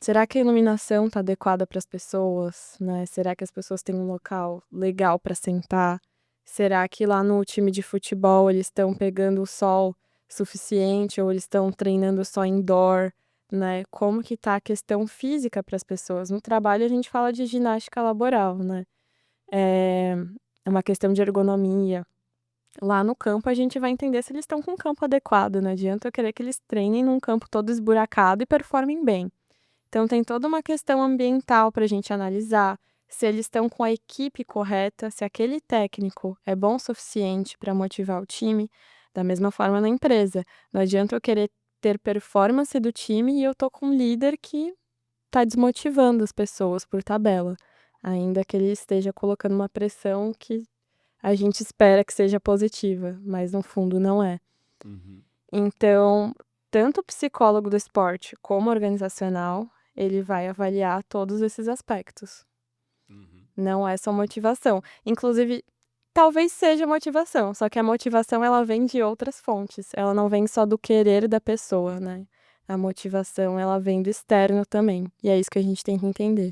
Será que a iluminação tá adequada para as pessoas, né. Será que as pessoas têm um local legal para sentar? Será que lá no time de futebol eles estão pegando o sol suficiente ou eles estão treinando só indoor, né? Como que tá a questão física para as pessoas? No trabalho a gente fala de ginástica laboral, né? É é uma questão de ergonomia. Lá no campo a gente vai entender se eles estão com um campo adequado, não adianta eu querer que eles treinem num campo todo esburacado e performem bem. Então tem toda uma questão ambiental para a gente analisar, se eles estão com a equipe correta, se aquele técnico é bom o suficiente para motivar o time, da mesma forma na empresa. Não adianta eu querer ter performance do time e eu tô com um líder que está desmotivando as pessoas por tabela, ainda que ele esteja colocando uma pressão que a gente espera que seja positiva, mas no fundo não é. Uhum. Então, tanto o psicólogo do esporte como organizacional, ele vai avaliar todos esses aspectos. Uhum. Não é só motivação. Inclusive, talvez seja motivação, só que a motivação ela vem de outras fontes. Ela não vem só do querer da pessoa, né? A motivação ela vem do externo também. E é isso que a gente tem que entender.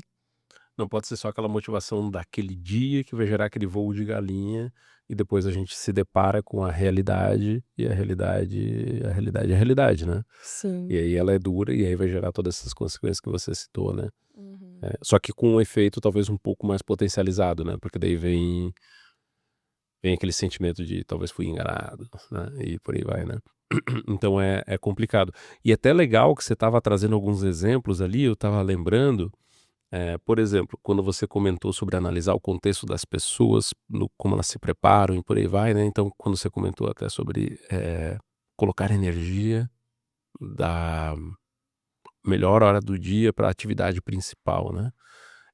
Não pode ser só aquela motivação daquele dia que vai gerar aquele voo de galinha e depois a gente se depara com a realidade e a realidade, né. Sim. E aí ela é dura e aí vai gerar todas essas consequências que você citou, né. Uhum. Só que com um efeito talvez um pouco mais potencializado, né, porque daí vem aquele sentimento de talvez fui enganado, né, e por aí vai, né. Então é complicado. E é até legal que você estava trazendo alguns exemplos ali, eu estava lembrando, por exemplo, quando você comentou sobre analisar o contexto das pessoas, como elas se preparam e por aí vai, né? Então, quando você comentou até sobre colocar energia da melhor hora do dia para a atividade principal, né?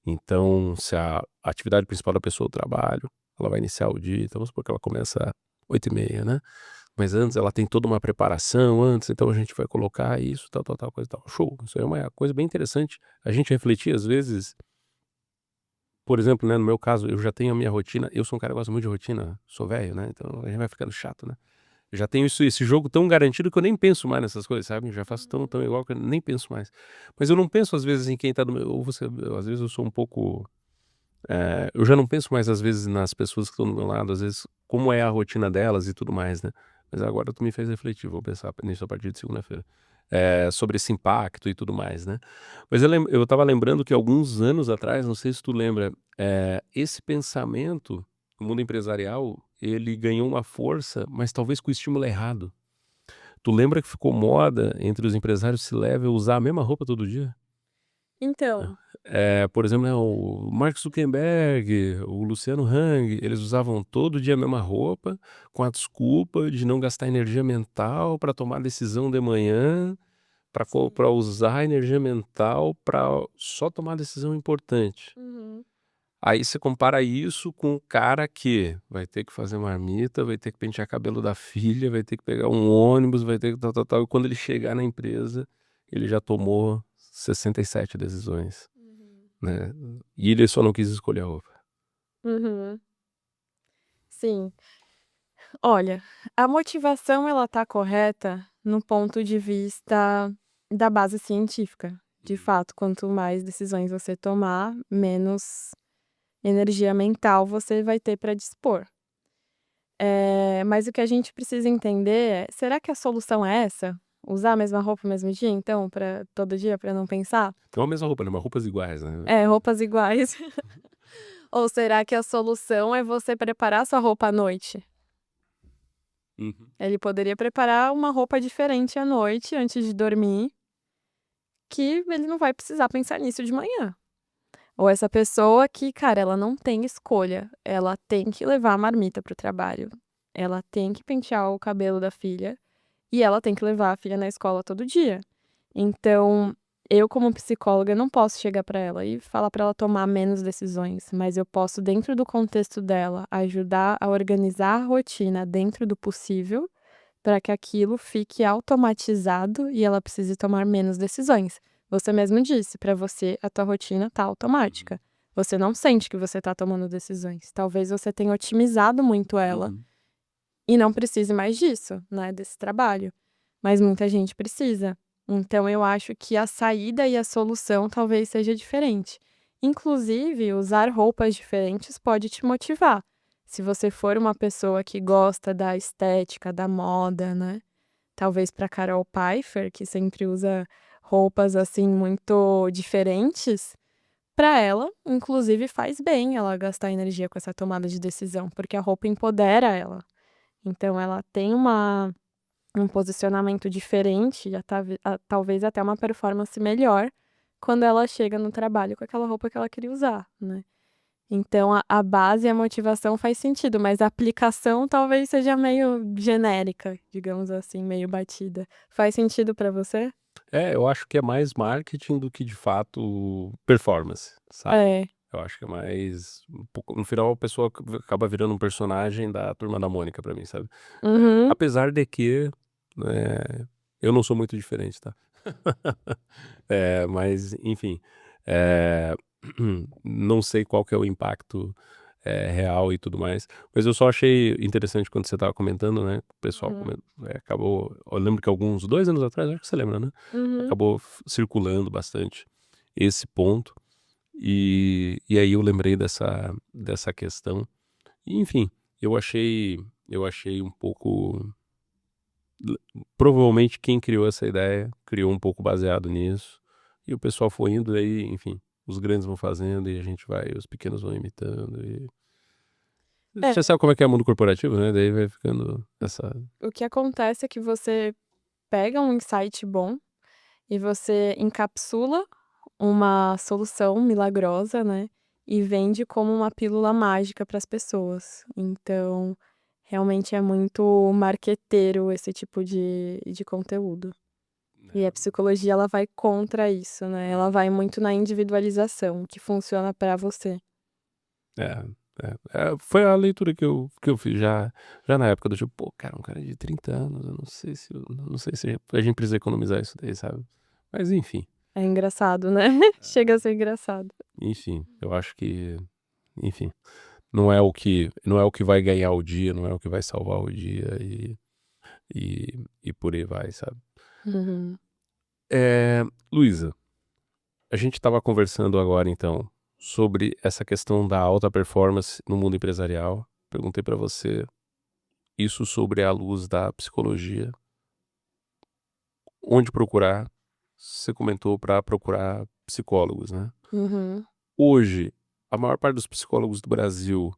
Então, se a atividade principal da pessoa é o trabalho, ela vai iniciar o dia, então vamos supor que ela começa às 8h30, né? Mas antes ela tem toda uma preparação antes, então a gente vai colocar isso, tal, tal, tal, coisa e tal. Show! Isso aí é uma coisa bem interessante. A gente refletir às vezes, por exemplo, né, no meu caso, eu já tenho a minha rotina, eu sou um cara que gosta muito de rotina, sou velho, né, então a gente vai ficando chato, né. Eu já tenho esse jogo tão garantido que eu nem penso mais nessas coisas, sabe, eu já faço tão igual que eu nem penso mais. Mas eu não penso às vezes em quem tá do meu ou você às vezes eu sou um pouco, eu já não penso mais às vezes nas pessoas que estão do meu lado, às vezes como é a rotina delas e tudo mais, né. Mas agora tu me fez refletir, vou pensar nisso a partir de segunda-feira. Sobre esse impacto e tudo mais, né. Mas eu estava lembrando que alguns anos atrás, não sei se tu lembra, esse pensamento no mundo empresarial, ele ganhou uma força, mas talvez com o estímulo errado. Tu lembra que ficou moda entre os empresários C-level usar a mesma roupa todo dia? Então, Por exemplo, né, o Mark Zuckerberg, o Luciano Hang, eles usavam todo dia a mesma roupa, com a desculpa de não gastar energia mental para tomar decisão de manhã, sim. para usar a energia mental para só tomar decisão importante. Uhum. Aí você compara isso com o cara que vai ter que fazer marmita, vai ter que pentear cabelo da filha, vai ter que pegar um ônibus, vai ter que tal, tal, tal, e quando ele chegar na empresa, ele já tomou 67 decisões, Uhum. né, e ele só não quis escolher a roupa. Uhum. Sim. Olha, a motivação ela tá correta no ponto de vista da base científica. De Uhum. fato, quanto mais decisões você tomar, menos energia mental você vai ter para dispor. Mas o que a gente precisa entender é, será que a solução é essa? Usar a mesma roupa no mesmo dia, então, para todo dia, para não pensar? Não a mesma roupa, né, mas roupas iguais, né. É, roupas iguais. Ou será que a solução é você preparar sua roupa à noite? Uhum. Ele poderia preparar uma roupa diferente à noite, antes de dormir, que ele não vai precisar pensar nisso de manhã. Ou essa pessoa que, cara, ela não tem escolha, ela tem que levar a marmita para o trabalho, ela tem que pentear o cabelo da filha e ela tem que levar a filha na escola todo dia. Então, eu como psicóloga não posso chegar para ela e falar para ela tomar menos decisões, mas eu posso, dentro do contexto dela, ajudar a organizar a rotina dentro do possível, para que aquilo fique automatizado e ela precise tomar menos decisões. Você mesmo disse, para você a tua rotina tá Uhum. automática. Você não sente que você tá tomando decisões. Talvez você tenha otimizado muito ela Uhum. e não precise mais disso, né, desse trabalho. Mas muita gente precisa. Então eu acho que a saída e a solução talvez seja diferente. Inclusive, usar roupas diferentes pode te motivar. Se você for uma pessoa que gosta da estética, da moda, né? Talvez para Carol Pfeifer, que sempre usa roupas assim muito diferentes, para ela, inclusive, faz bem ela gastar energia com essa tomada de decisão, porque a roupa empodera ela. Então ela tem um posicionamento diferente, já tá talvez até uma performance melhor, quando ela chega no trabalho com aquela roupa que ela queria usar, né. Então a base e a motivação faz sentido, mas a aplicação talvez seja meio genérica, digamos assim, meio batida. Faz sentido pra você? Eu acho que é mais marketing do que de fato performance, sabe. É. Eu acho que é mais um pouco no final a pessoa acaba virando um personagem da Turma da Mônica pra mim, sabe. Uhum. Apesar de que, eu não sou muito diferente, tá. Mas enfim, eh, não sei qual que é o impacto, real e tudo mais, mas eu só achei interessante quando você estava comentando, né, o pessoal Uhum. acabou eu lembro que alguns 2 anos atrás, acho que você lembra, né, Uhum. acabou circulando bastante esse ponto, e aí eu lembrei dessa questão. E enfim, eu achei um pouco provavelmente quem criou essa ideia, criou um pouco baseado nisso, e o pessoal foi indo, aí, enfim, os grandes vão fazendo e a gente vai os pequenos vão imitando e É, Você sabe como é que é o mundo corporativo, né? Daí vai ficando essa. o que acontece é que você pega um insight bom e você encapsula uma solução milagrosa, né, e vende como uma pílula mágica para as pessoas. Então, realmente é muito marqueteiro esse tipo de conteúdo. E a psicologia ela vai contra isso, né, ela vai muito na individualização, o que funciona para você. É, foi a leitura que eu fiz já na época do tipo, pô, cara, um cara de 30 anos, eu não sei se a gente precisa economizar isso daí, sabe? Mas enfim, É engraçado, né, chega a ser engraçado. eu acho que, enfim, não é o que vai ganhar o dia, não é o que vai salvar o dia e por aí vai, sabe? Uhum. Luísa, a gente estava conversando agora então sobre essa questão da alta performance no mundo empresarial. Perguntei para você isso sobre a luz da psicologia. Onde procurar? Você comentou para procurar psicólogos, né? Uhum. Hoje, a maior parte dos psicólogos do Brasil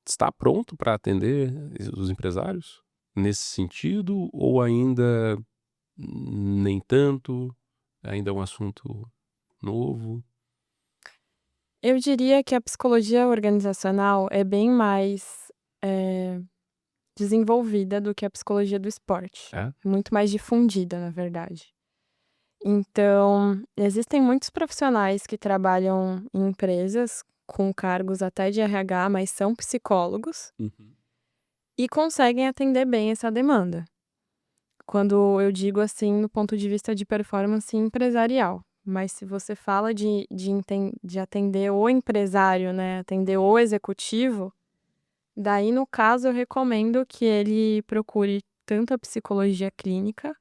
está pronto para atender os empresários nesse sentido ou ainda nem tanto? Ainda é um assunto novo? Eu diria que a psicologia organizacional é bem mais, eh, desenvolvida do que a psicologia do esporte. É? É muito mais difundida, na verdade. Então, existem muitos profissionais que trabalham em empresas com cargos até de RH, mas são psicólogos Uhum. e conseguem atender bem essa demanda. Quando eu digo assim, no ponto de vista de performance empresarial. Mas se você fala de atender o empresário, né, atender o executivo, daí no caso eu recomendo que ele procure tanto a psicologia clínica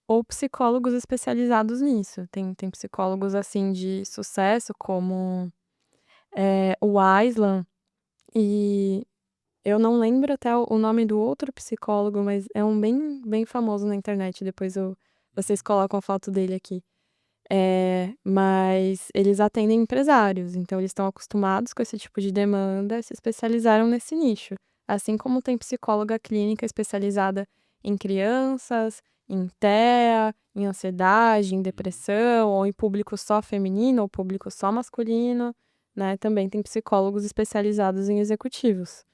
ou psicólogos especializados nisso. Tem psicólogos, assim, de sucesso como, o Aislan, e eu não lembro até o nome do outro psicólogo, mas é um bem famoso na internet, depois vocês colocam a foto dele aqui. Mas eles atendem empresários, então eles estão acostumados com esse tipo de demanda, se especializaram nesse nicho. Assim como tem psicóloga clínica especializada em crianças, em TEA, em ansiedade, em depressão, ou em público só feminino ou público só masculino, né, também tem psicólogos especializados em executivos.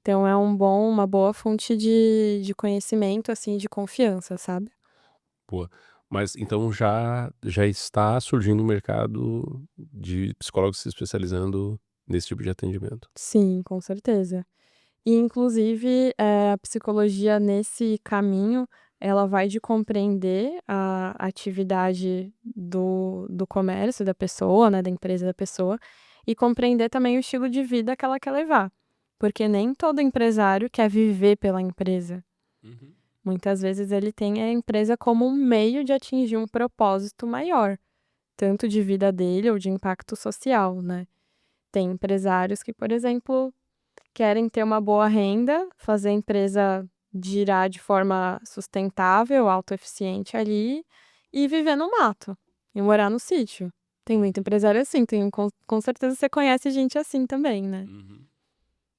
Então é uma boa fonte de conhecimento, assim, de confiança, sabe. Boa. Mas então já está surgindo um mercado de psicólogos se especializando nesse tipo de atendimento. Sim, com certeza. E inclusive, a psicologia nesse caminho, ela vai de compreender a atividade do comércio da pessoa, né, da empresa da pessoa, e compreender também o estilo de vida que ela quer levar. Porque nem todo empresário quer viver pela empresa. Uhum. Muitas vezes ele tem a empresa como um meio de atingir um propósito maior, tanto de vida dele ou de impacto social, né. Tem empresários que, por exemplo, querem ter uma boa renda, fazer a empresa girar de forma sustentável, autoeficiente ali, e viver no mato, e morar no sítio. Tem muito empresário assim, com certeza você conhece gente assim também, né, Uhum.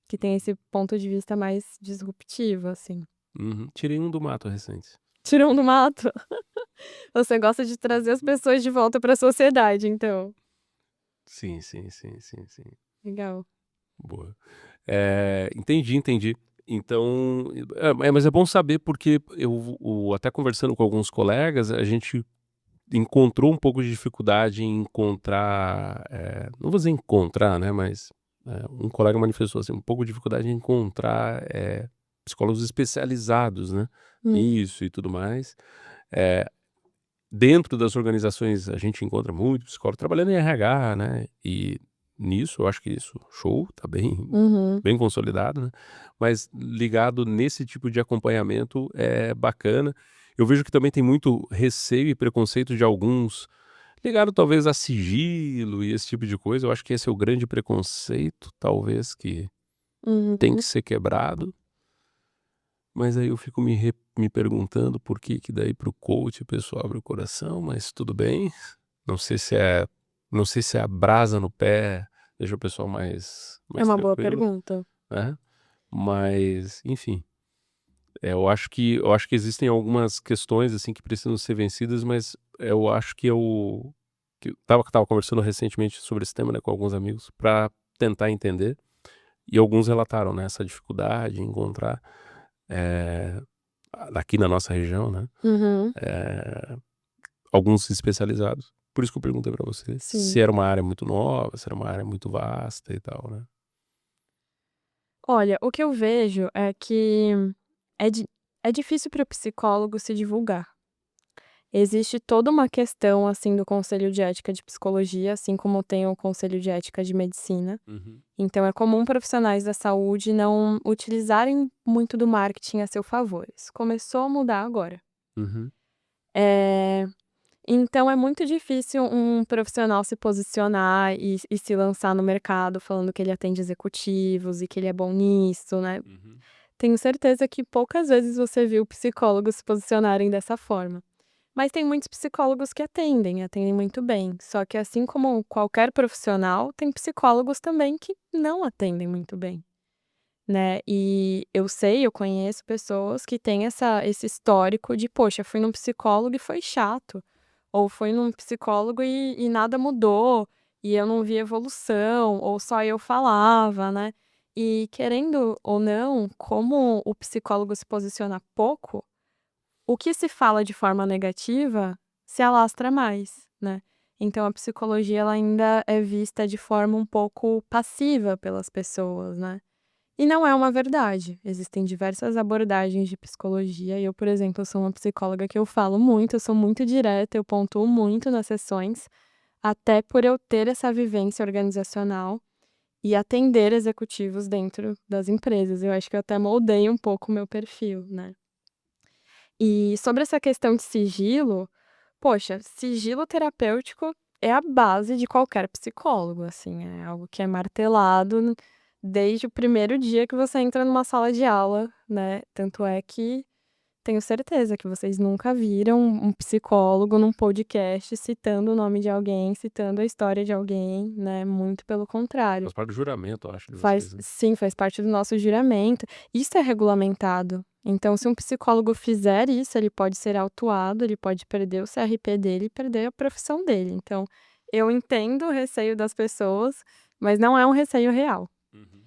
que tem esse ponto de vista mais disruptivo, assim. Uhum. Tirei um do mato recente. Tirão do mato. Você gosta de trazer as pessoas de volta para a sociedade, então. Sim, sim, sim, sim, sim. Legal. Boa. Entendi, entendi. Então, mas é bom saber porque até conversando com alguns colegas, a gente encontrou um pouco de dificuldade em encontrar, não vou dizer encontrar, né, mas, um colega manifestou, assim, um pouco de dificuldade em encontrar, psicólogos especializados, né, Hum, nisso e tudo mais. Eh, Dentro das organizações a gente encontra muito psicólogo trabalhando em RH, né, e nisso eu acho que isso show, tá bem uhum. bem consolidado, né, mas ligado nesse tipo de acompanhamento é bacana. Eu vejo que também tem muito receio e preconceito de alguns, ligado talvez a sigilo e esse tipo de coisa, eu acho que esse é o grande preconceito, talvez, que tem que Uhum. ser quebrado, mas aí eu fico me perguntando por que que daí para o coach a pessoa abre o coração, mas tudo bem. Não sei se é não sei se é a brasa no pé deixa o pessoal mais É uma boa tranquilo, pergunta. né. Mas, enfim, eu acho que existem algumas questões, assim, que precisam ser vencidas, mas eu acho que eu tava conversando recentemente sobre esse tema, né, com alguns amigos pra tentar entender, e alguns relataram, né, essa dificuldade em encontrar, eh, aqui na nossa região, né, Uhum, eh, alguns especializados. Por isso que eu perguntei pra você se sim. era uma área muito nova, se era uma área muito vasta e tal, né. Olha, o que eu vejo é que é di é difícil para o psicólogo se divulgar. Existe toda uma questão, assim, do conselho de ética de psicologia, assim como tem o conselho de ética de medicina. Uhum, Então é comum profissionais da saúde não utilizarem muito do marketing a seu favor. Isso começou a mudar agora. uhum, Eh, então é muito difícil um profissional se posicionar e se lançar no mercado falando que ele atende executivos e que ele é bom nisso, né. uhum. Tenho certeza que poucas vezes você viu psicólogos se posicionarem dessa forma. Mas tem muitos psicólogos que atendem muito bem. Só que assim como qualquer profissional, tem psicólogos também que não atendem muito bem, né. E eu conheço pessoas que têm esse histórico de: "Poxa, fui num psicólogo e foi chato", ou "Fui num psicólogo e nada mudou, e eu não vi evolução", ou "Só eu falava", né. E querendo ou não, como o psicólogo se posiciona pouco, o que se fala de forma negativa se alastra mais, né. Então a psicologia ela ainda é vista de forma um pouco passiva pelas pessoas, né. E não é uma verdade, existem diversas abordagens de psicologia e eu, por exemplo, eu sou uma psicóloga que eu falo muito, eu sou muito direta, eu pontuo muito nas sessões, até por eu ter essa vivência organizacional e atender executivos dentro das empresas, eu acho que eu até moldei um pouco o meu perfil, né. E sobre essa questão de sigilo, poxa, sigilo terapêutico é a base de qualquer psicólogo, assim, é algo que é martelado desde o primeiro dia que você entra numa sala de aula, né. Tanto é que tenho certeza que vocês nunca viram um psicólogo num podcast citando o nome de alguém, citando a história de alguém, né, muito pelo contrário. Faz parte do juramento, eu acho, de Faz vocês, né. sim, faz parte do nosso juramento. Isso é regulamentado. Então, se um psicólogo fizer isso, ele pode ser autuado, ele pode perder o CRP dele e perder a profissão dele. Então, eu entendo o receio das pessoas, mas não é um receio real. Uhum.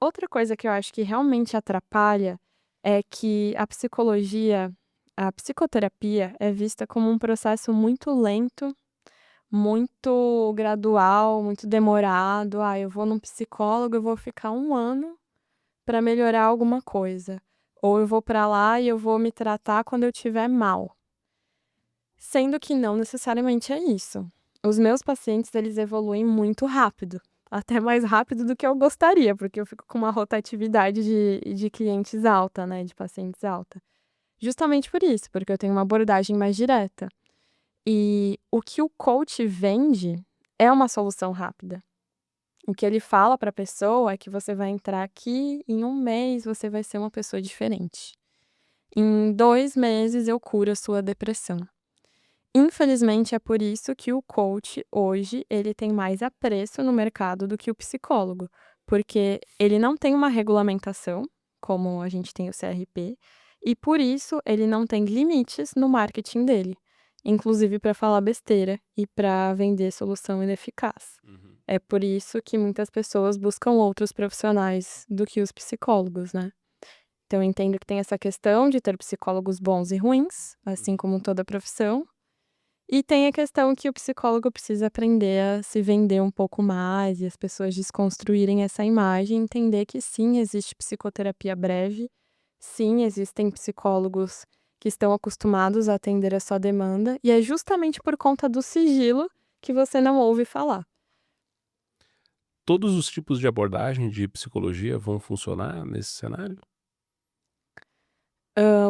Outra coisa que eu acho que realmente atrapalha é que a psicoterapia é vista como um processo muito lento, muito gradual, muito demorado. "Ah, eu vou num psicólogo, eu vou ficar 1 ano para melhorar alguma coisa", ou "Eu vou para lá e eu vou me tratar quando eu estiver mal", sendo que não necessariamente é isso. Os meus pacientes, eles evoluem muito rápido, até mais rápido do que eu gostaria, porque eu fico com uma rotatividade de clientes alta, né, de pacientes alta. Justamente por isso, porque eu tenho uma abordagem mais direta. E o que o coach vende é uma solução rápida. O que ele fala para a pessoa é que você vai entrar aqui, em 1 mês você vai ser uma pessoa diferente. Em 2 meses eu curo a sua depressão. Infelizmente é por isso que o coach hoje ele tem mais apreço no mercado do que o psicólogo, porque ele não tem uma regulamentação, como a gente tem o CRP, e por isso ele não tem limites no marketing dele, inclusive para falar besteira e para vender solução ineficaz. Uhum. É por isso que muitas pessoas buscam outros profissionais do que os psicólogos, né. Então eu entendo que tem essa questão de ter psicólogos bons e ruins, assim Uhum. como toda profissão, e tem a questão que o psicólogo precisa aprender a se vender um pouco mais e as pessoas desconstruírem essa imagem, entender que sim, existe psicoterapia breve, sim, existem psicólogos que estão acostumados a atender a sua demanda, e é justamente por conta do sigilo que você não ouve falar. Todos os tipos de abordagem de psicologia vão funcionar nesse cenário?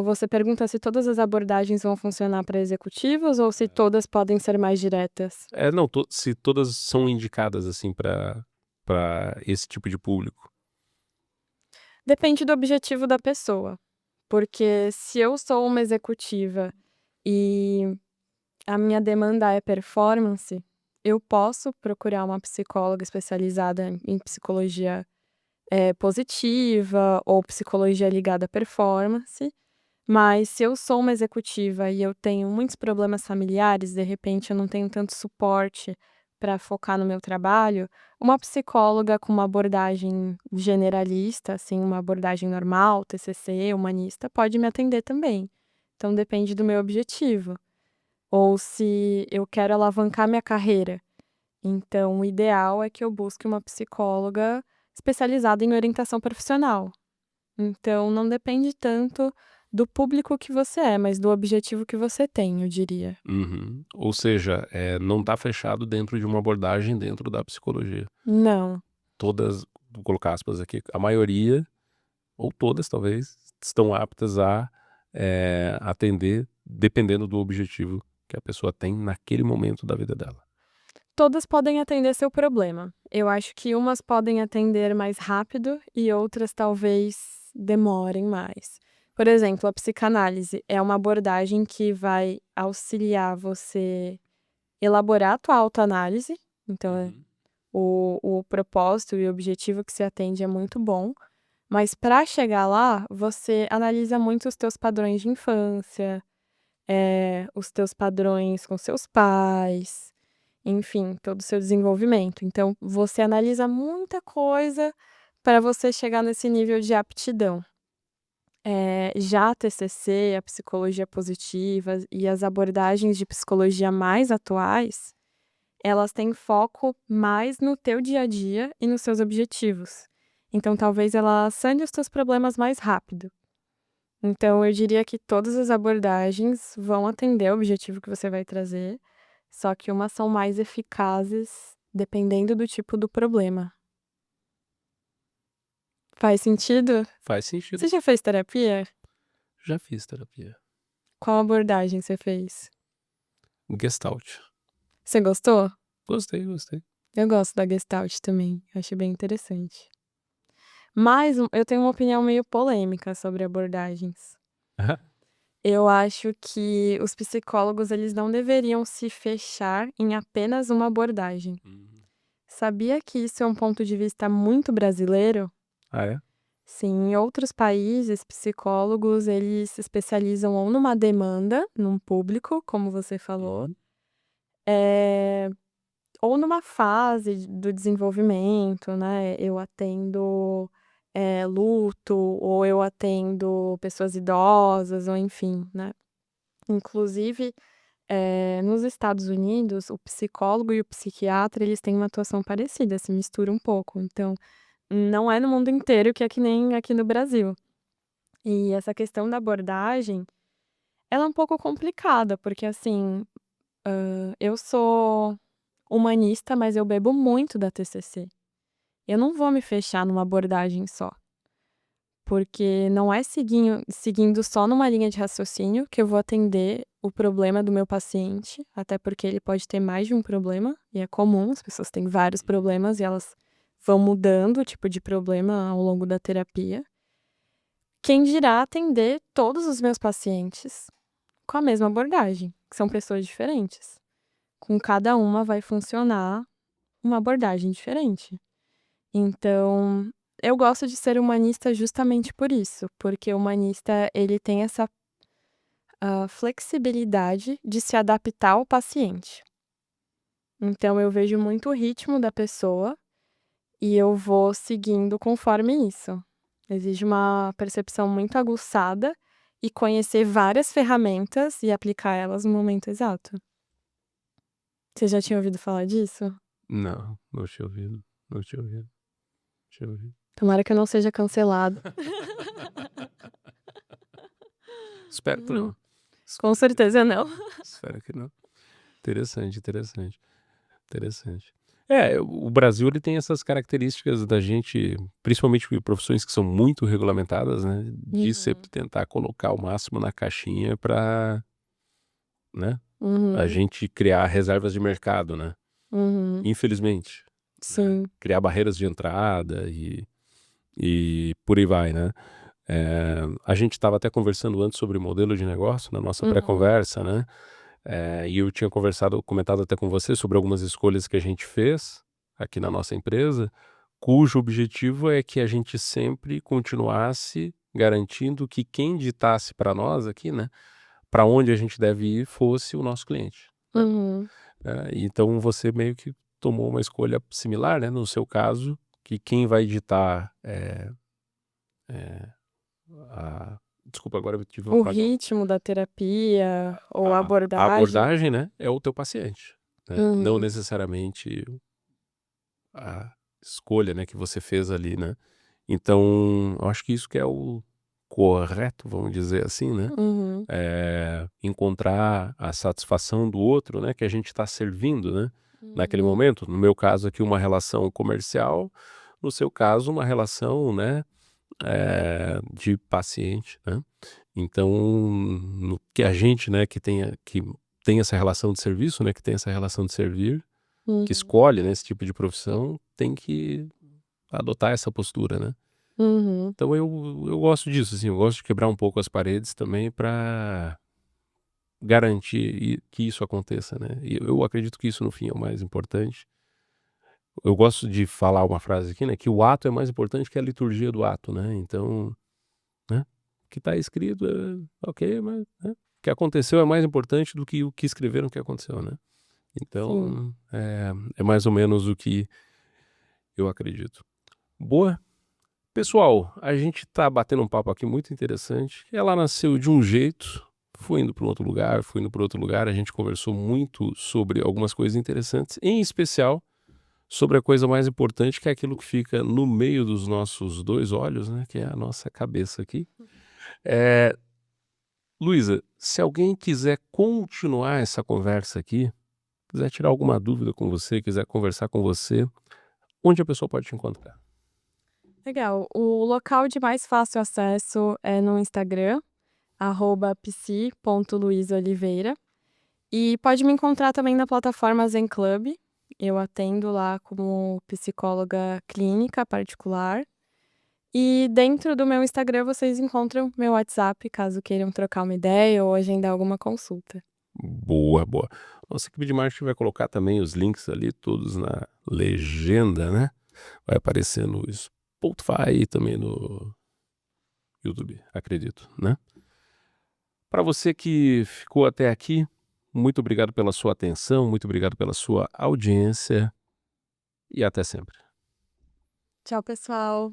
Você pergunta se todas as abordagens vão funcionar para executivos ou se É. todas podem ser mais diretas? Não, se todas são indicadas, assim, pra esse tipo de público. Depende do objetivo da pessoa, porque se eu sou uma executiva e a minha demanda é performance, eu posso procurar uma psicóloga especializada em psicologia, positiva ou psicologia ligada à performance. Mas se eu sou uma executiva e eu tenho muitos problemas familiares, de repente eu não tenho tanto suporte para focar no meu trabalho, uma psicóloga com uma abordagem generalista, assim, uma abordagem normal, TCC, humanista, pode me atender também. Então depende do meu objetivo. Ou se eu quero alavancar minha carreira, então o ideal é que eu busque uma psicóloga especializada em orientação profissional. Então não depende tanto do público que você é, mas do objetivo que você tem, eu diria. Uhum. Ou seja, não está fechado dentro de uma abordagem dentro da psicologia. Não, Todas, vou colocar aspas aqui, a maioria, ou todas talvez, estão aptas a atender, dependendo do objetivo que a pessoa tem naquele momento da vida dela. todas podem atender seu problema. Eu acho que umas podem atender mais rápido e outras talvez demorem mais. Por exemplo, a psicanálise é uma abordagem que vai auxiliar você elaborar a tua autoanálise, então o propósito e o objetivo que se atende é muito bom, mas para chegar lá, você analisa muito os teus padrões de infância, os teus padrões com seus pais, enfim, todo o seu desenvolvimento. Então, você analisa muita coisa para você chegar nesse nível de aptidão. Já a TCC, a psicologia positiva e as abordagens de psicologia mais atuais, elas têm foco mais no teu dia a dia e nos seus objetivos. Então, talvez ela sane os teus problemas mais rápido. Então, eu diria que todas as abordagens vão atender ao objetivo que você vai trazer, só que umas são mais eficazes dependendo do tipo do problema. Faz sentido? Faz sentido. Você já fez terapia? Já fiz terapia. Qual abordagem você fez? Gestalt. Você gostou? Gostei. Eu gosto da Gestalt também, acho bem interessante. Mas eu tenho uma opinião meio polêmica sobre abordagens. Eu acho que os psicólogos, eles não deveriam se fechar em apenas uma abordagem. Sabia que isso é um ponto de vista muito brasileiro? Ah, é? Sim, em outros países, psicólogos, eles se especializam ou numa demanda, num público, como você falou, Uhum. ou numa fase do desenvolvimento, né? Eu atendo luto, ou eu atendo pessoas idosas, ou enfim, né? Inclusive, nos Estados Unidos, o psicólogo e o psiquiatra, eles têm uma atuação parecida, se mistura um pouco. Então, não é no mundo inteiro que é que nem aqui no Brasil. E essa questão da abordagem, ela é um pouco complicada, porque assim, eu sou humanista, mas eu bebo muito da TCC. Eu não vou me fechar numa abordagem só, porque não é seguindo só numa linha de raciocínio que eu vou atender o problema do meu paciente, até porque ele pode ter mais de um problema, e é comum, as pessoas têm vários problemas e elas vão mudando o tipo de problema ao longo da terapia. Quem dirá atender todos os meus pacientes com a mesma abordagem, que são pessoas diferentes. Com cada uma vai funcionar uma abordagem diferente. Então, eu gosto de ser humanista justamente por isso, porque o humanista, ele tem essa flexibilidade de se adaptar ao paciente. Então, eu vejo muito o ritmo da pessoa e eu vou seguindo conforme isso. Exige uma percepção muito aguçada e conhecer várias ferramentas e aplicar elas no momento exato. Você já tinha ouvido falar disso? Não tinha ouvido. Tomara que eu não seja cancelado. Espero que não. Com certeza não. Espero que não. Interessante. O Brasil, ele tem essas características da gente, principalmente profissões que são muito regulamentadas, né, de sempre tentar colocar o máximo na caixinha para, né, a gente criar reservas de mercado, né, infelizmente, né, Sim. criar barreiras de entrada e por aí vai, né. A gente estava até conversando antes sobre modelo de negócio na nossa pré-conversa, né, e eu tinha comentado até com você sobre algumas escolhas que a gente fez aqui na nossa empresa, cujo objetivo é que a gente sempre continuasse garantindo que quem ditasse para nós aqui, né, para onde a gente deve ir, fosse o nosso cliente, né. Uhum. Então você meio que tomou uma escolha similar, né, no seu caso, que quem vai ditar, a desculpa, agora eu tive uma O falha. ritmo da terapia ou a A abordagem. abordagem, né, é o teu paciente, né, não Uhum. necessariamente a escolha, né, que você fez ali, né. Então, eu acho que isso que é o correto, vamos dizer assim, né, Uhum. encontrar a satisfação do outro, né, que a gente está servindo, né, naquele Uhum. momento. No meu caso aqui, uma relação comercial, no seu caso, uma relação, né, de paciente, né. Então, no que a gente, né, que tem essa relação de serviço, né, que tem essa relação de servir, que Uhum. escolhe, né, esse tipo de profissão, tem que adotar essa postura, né. Uhum. Então eu gosto disso, assim, eu gosto de quebrar um pouco as paredes também para garantir que isso aconteça, né. E eu acredito que isso no fim é o mais importante. Eu gosto de falar uma frase aqui, né, que o ato é mais importante que a liturgia do ato, né. Então, né, o que está escrito é ok, mas, né, o que aconteceu é mais importante do que o que escreveram que aconteceu, né. Sim. Então, é mais ou menos o que eu acredito. Boa. Pessoal, a gente tá batendo um papo aqui muito interessante. Ela nasceu de um jeito, foi indo para um outro lugar, foi indo para outro lugar. A gente conversou muito sobre algumas coisas interessantes, em especial sobre a coisa mais importante, que é aquilo que fica no meio dos nossos dois olhos, né? Que é a nossa cabeça aqui. É, Luísa, se alguém quiser continuar essa conversa aqui, quiser tirar alguma dúvida com você, quiser conversar com você, onde a pessoa pode te encontrar? Legal. O local de mais fácil acesso é no Instagram, @psi.luizaoliveira. E pode me encontrar também na plataforma Zen Club. Eu atendo lá como psicóloga clínica particular. E dentro do meu Instagram vocês encontram meu WhatsApp, caso queiram trocar uma ideia ou agendar alguma consulta. Boa, boa. Nossa equipe de marketing vai colocar também os links ali todos na legenda, né. Vai aparecer no Spotify e também no YouTube, acredito, né. Para você que ficou até aqui, muito obrigado pela sua atenção, muito obrigado pela sua audiência e até sempre. Tchau, pessoal.